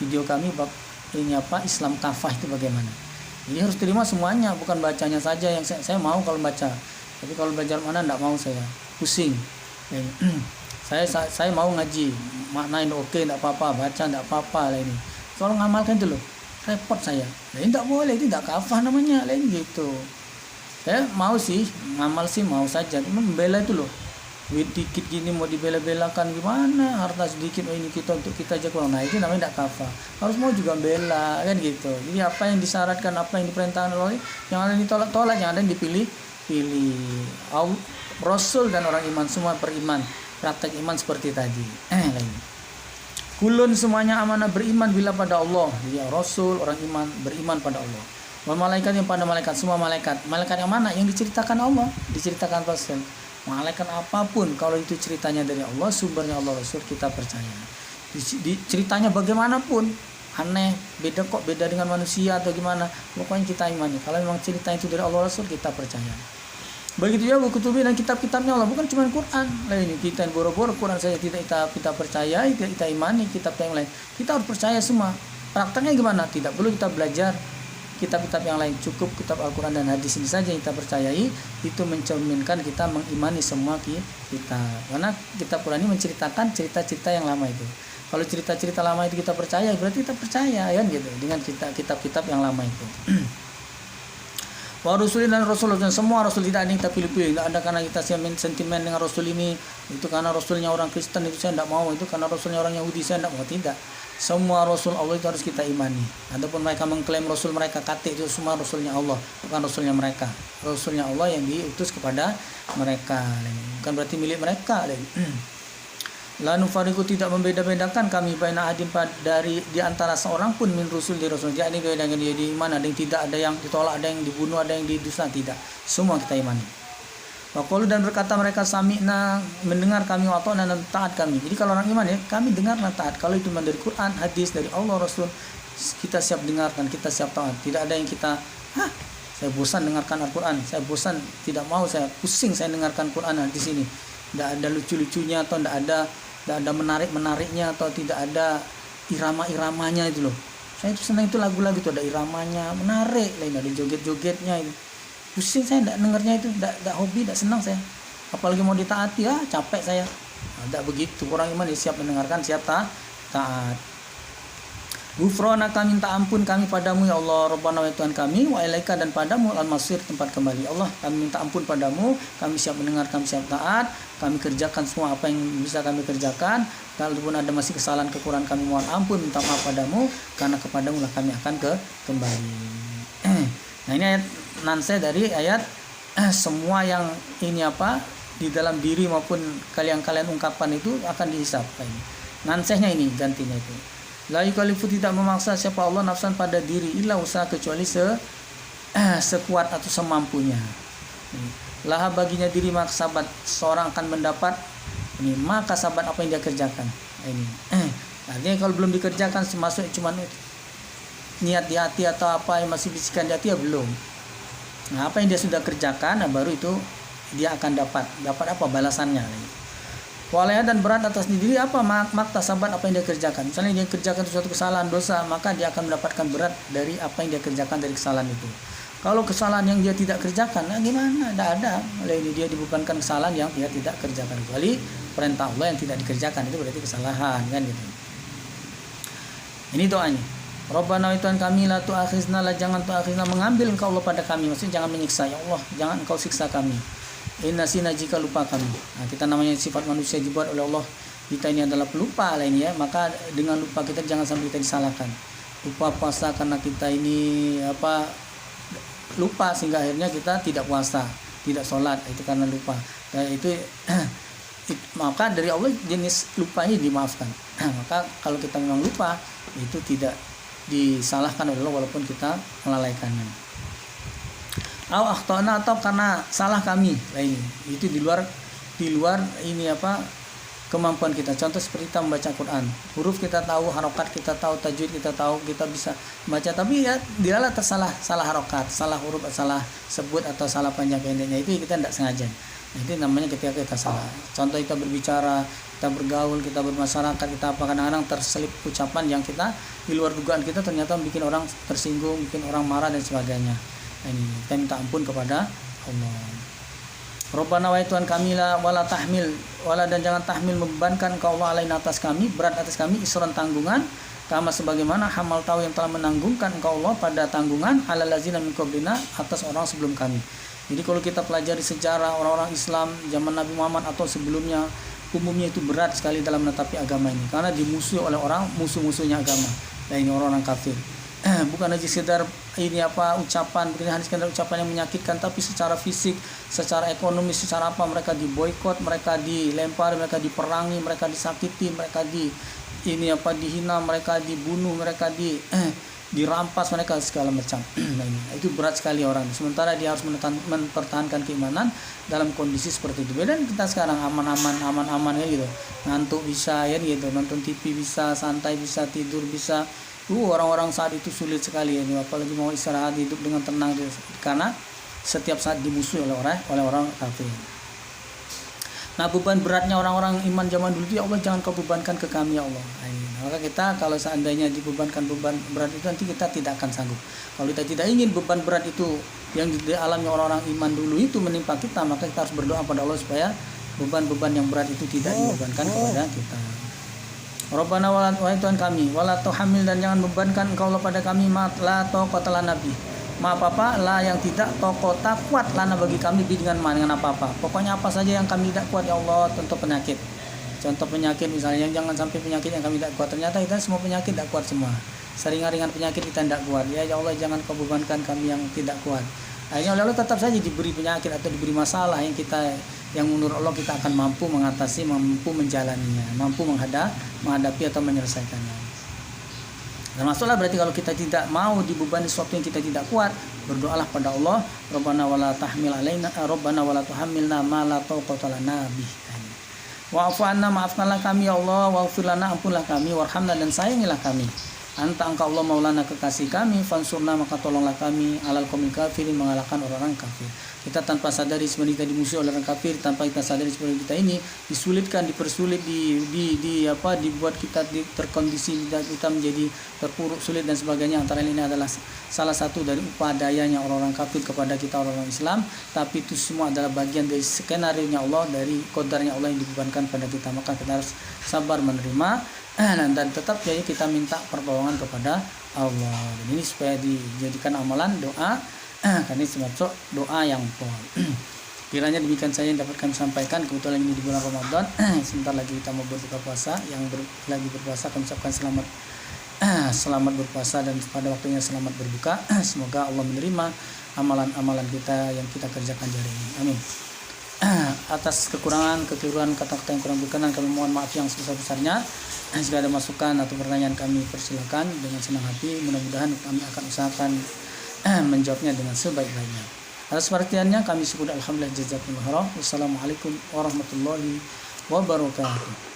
video kami bab ini apa Islam kafah itu bagaimana. Jadi harus terima semuanya, bukan bacanya saja yang saya mau kalau baca. Tapi kalau belajar mana tidak mau saya, pusing. Saya mau ngaji, maknain oke, tidak apa-apa, baca tidak apa-apa lah ini. Kalau ngamalkan itu loh, repot saya. Nah, ini tidak boleh, itu tidak kafah namanya, lain gitu. Saya mau sih, ngamal sih mau saja, cuma membela itu loh. Duit dikit gini mau dibela-belakan gimana, harta sedikit ini kita untuk kita aja kurang. Nah itu namanya tidak kafah. Harus mau juga bela kan gitu. Jadi apa yang disyaratkan, apa yang diperintahkan oleh, yang ada ditolak-tolak, yang ada dipilih-pilih. Rasul dan orang iman semua beriman, praktek iman seperti tadi. Lagi. Kulun semuanya amanah beriman bila pada Allah. Jadi Rasul, orang iman beriman pada Allah. Malaikat yang pada malaikat, semua malaikat. Malaikat yang mana? Yang diceritakan Allah, diceritakan Rasul. Malaikat apapun kalau itu ceritanya dari Allah, sumbernya Allah, Rasul, kita percaya. Ceritanya bagaimanapun aneh, beda dengan manusia atau gimana, pokoknya kita imani. Kalau memang cerita itu dari Allah, Rasul, kita percaya. Begitu juga kutubi dan kitab-kitabnya Allah, bukan cuma Quran. Lah ini kita yang boro-boro Quran saja tidak kita percayai, tidak kita imani, kitab yang lain. Kita harus percaya semua. Prakteknya gimana? Tidak perlu kita belajar kitab-kitab yang lain, cukup kitab Al-Quran dan hadis ini saja yang kita percayai. Itu mencerminkan kita mengimani semua kita. Karena kitab Quran ini menceritakan cerita-cerita yang lama itu. Kalau cerita-cerita lama itu kita percaya, berarti kita percaya kan gitu dengan kitab-kitab yang lama itu. Wa rasulin dan rasul dan semua rasul, tidak ada yang kita pilih-pilih. Tidak ada karena kita sentimen dengan rasul ini, itu karena rasulnya orang Kristen itu saya tidak mau, itu karena rasulnya orang Yahudi saya tidak mau. Tidak, semua rasul Allah itu harus kita imani. Adapun mereka mengklaim rasul mereka kata itu semua rasulnya Allah, bukan rasulnya mereka. Rasulnya Allah yang diutus kepada mereka, bukan berarti milik mereka. La nufariqu, tidak membeda-bedakan kami baina adin dari di antara seorang pun min rusul di rasul. Jadi bedanya dia di iman, ada yang tidak, ada yang ditolak, ada yang dibunuh, ada yang didusta, tidak. Semua kita imani. Wa qalu, dan berkata mereka sami'na, mendengar kami, wa ata'na, dan taat kami. Jadi kalau orang iman ya, kami dengar dan taat. Kalau itu dari Quran, hadis dari Allah Rasul, kita siap dengarkan, kita siap taat. Tidak ada yang kita saya bosan dengarkan Al-Quran, saya bosan, tidak mau, saya pusing saya dengarkan Quran di sini. Tidak ada lucu-lucunya atau tidak ada menarik-menariknya atau tidak ada irama-iramanya itu loh. Saya itu senang itu lagu-lagu itu ada iramanya, menarik, lain ada joget-jogetnya itu. Pusing saya tidak dengarnya itu, tidak hobi, tidak senang saya. Apalagi mau ditaati, capek saya. Tidak begitu. Orang iman siap mendengarkan, siap taat. Ghufranaka, minta ampun kami padamu ya Allah, Rabbana wa Tuhan kami, wa ilaika, dan padamu al-masir, tempat kembali. Allah, kami minta ampun padamu, kami siap mendengar, kami siap taat, kami kerjakan semua apa yang bisa kami kerjakan. Kalaupun ada masih kesalahan kekurangan, kami mohon ampun, minta maaf padamu, karena kepadamu lah kami akan kembali. Nah ini ayat nanse dari ayat semua yang ini di dalam diri maupun kalian ungkapkan itu akan dihisab. Nansehnya ini gantinya itu. La yukallifu, tidak memaksa siapa Allah nafsan pada diri illa usaha, kecuali sekuat atau semampunya. Laha, baginya diri maksabat, seorang akan mendapat ini maka sabat apa yang dia kerjakan. Ini artinya kalau belum dikerjakan termasuk cuma niat di hati atau apa yang masih bisikan di hati ya belum. Nah, apa yang dia sudah kerjakan, baru itu dia akan dapat apa balasannya. Walaya, dan berat atas diri apa makta sabat apa yang dia kerjakan. Misalnya dia kerjakan suatu kesalahan dosa, maka dia akan mendapatkan berat dari apa yang dia kerjakan dari kesalahan itu. Kalau kesalahan yang dia tidak kerjakan, gimana? Tidak ada. Oleh ini dia dibebankan kesalahan yang dia tidak kerjakan, kecuali perintah Allah yang tidak dikerjakan, itu berarti kesalahan kan gitu. Ini doanya. Rabbana wa Tuhan kami, la tu'akhizna, jangan tu'akhizna, mengambil engkau Allah pada kami, maksudnya jangan menyiksa ya Allah, jangan engkau siksa kami. Inna sina, jika lupa kami. Nah, kita namanya sifat manusia dibuat oleh Allah. Kita ini adalah pelupa lah ini ya. Maka dengan lupa kita jangan sampai kita disalahkan. Lupa puasa karena kita ini lupa sehingga akhirnya kita tidak puasa, tidak sholat, itu karena lupa. Nah, itu maka dari Allah jenis lupanya dimaafkan. Maka kalau kita memang lupa, itu tidak disalahkan oleh Allah walaupun kita melalaikannya. Akhtana, atau karena salah kami. Nah, ini itu di luar ini kemampuan kita. Contoh seperti kita membaca Quran, huruf kita tahu, harokat kita tahu, tajwid kita tahu, kita bisa baca, tapi ya dilalah salah harokat, salah huruf, salah sebut atau salah panjang pendeknya, itu kita tidak sengaja. Nah, itu namanya ketika kita salah. Contoh kita berbicara, kita bergaul, kita bermasyarakat, kita kadang-kadang terselip ucapan yang kita di luar dugaan kita ternyata bikin orang tersinggung, bikin orang marah dan sebagainya. Ini kita minta ampun kepada Allah. Rabbana wa Tuhan kami, wala tahmil, wala, dan jangan tahmil membebankan kau Allah alaina atas kami, berat atas kami, isran, tanggungan, kama sebagaimana hamal tahu yang telah menanggungkan engkau Allah pada tanggungan alal ladzina min qablina, atas orang sebelum kami. Jadi kalau kita pelajari sejarah orang-orang Islam zaman Nabi Muhammad atau sebelumnya, umumnya itu berat sekali dalam menetapi agama ini karena dimusuhi oleh orang musuh-musuhnya agama. Nah, ini orang-orang kafir. Bukan aja sekedar ini ucapan, bukan hanya sekedar ucapan yang menyakitkan, tapi secara fisik, secara ekonomi, secara apa mereka diboikot, mereka dilempar, mereka diperangi, mereka disakiti, mereka dihina, mereka dibunuh, mereka dirampas, mereka segala macam. Nah, itu berat sekali orang. Sementara dia harus mempertahankan keimanan dalam kondisi seperti itu. Beda kita sekarang aman-aman ya gitu. Ngantuk bisa ya gitu, nonton TV bisa, santai bisa, tidur bisa. Orang-orang saat itu sulit sekali ya, apalagi mau istirahat hidup dengan tenang karena setiap saat dimusuhi oleh orang kafir. Nah, beban beratnya orang-orang iman zaman dulu itu, ya Allah jangan kau bebankan ke kami ya Allah. Maka kita kalau seandainya dibebankan beban berat itu, nanti kita tidak akan sanggup. Kalau kita tidak ingin beban berat itu yang dialami orang-orang iman dulu itu menimpa kita, maka kita harus berdoa pada Allah supaya beban-beban yang berat itu tidak dibebankan kepada kita. Rabbana wahai Tuhan kami, wala tuhamil, dan jangan bebankan engkau pada kami la taqata lana nabi. Apa lah yang tidak tokota kuat lana bagi kami dengan apa-apa. Pokoknya apa saja yang kami tidak kuat ya Allah. Contoh penyakit misalnya, jangan sampai penyakit yang kami tidak kuat. Ternyata kita semua penyakit tidak kuat semua. Seringan-ringan penyakit kita tidak kuat. Ya Allah jangan kau bebankan kami yang tidak kuat. Akhirnya oleh Allah tetap saja diberi penyakit atau diberi masalah yang menurut Allah kita akan mampu mengatasi, mampu menjalaninya, mampu menghadapi atau menyelesaikannya. Termasuklah berarti kalau kita tidak mau dibebani sesuatu yang kita tidak kuat, berdoalah pada Allah, Rabbana wala tahmil alaina, Rabbana wala tuhammilna ma la taqata lana bih. Wa'fu anna, maafkanlah kami ya Allah, waghfir lana, ampunlah kami, warhamna, dan sayangilah kami. Anta engkau Allah maulana, kekasih kami, fansurna, maka tolonglah kami, alal qaumil kafirin, mengalahkan orang-orang kafir. Kita tanpa sadari sebenarnya kita dimusuhi oleh orang kafir, tanpa kita sadari sebenarnya kita ini disulitkan, dipersulit, dibuat kita terkondisi, kita menjadi terpuruk, sulit dan sebagainya. Antara ini adalah salah satu dari upah dayanya orang-orang kafir kepada kita orang-orang Islam, tapi itu semua adalah bagian dari skenario-nya Allah, dari qadarnya Allah yang dibebankan pada kita. Maka kita harus sabar menerima dan tetap jadi kita minta pertolongan kepada Allah. Dan ini supaya dijadikan amalan doa, karena ini termasuk doa yang pol. Kiranya demikian saja yang dapat kami sampaikan. Kebetulan ini di bulan Ramadan, sebentar lagi kita mau berbuka puasa. Yang lagi berpuasa kami ucapkan selamat berpuasa, dan pada waktunya selamat berbuka. Semoga Allah menerima amalan-amalan kita yang kita kerjakan hari ini. Amin. Atas kekurangan, kekeliruan, kata-kata yang kurang berkenan, kami mohon maaf yang sebesar-besarnya. Jika ada masukan atau pertanyaan, kami persilakan dengan senang hati. Mudah-mudahan kami akan usahakan menjawabnya dengan sebaik-baiknya. Atas perhatiannya kami syukur, alhamdulillah, jazakumullah khairan. Wassalamualaikum warahmatullahi wabarakatuh.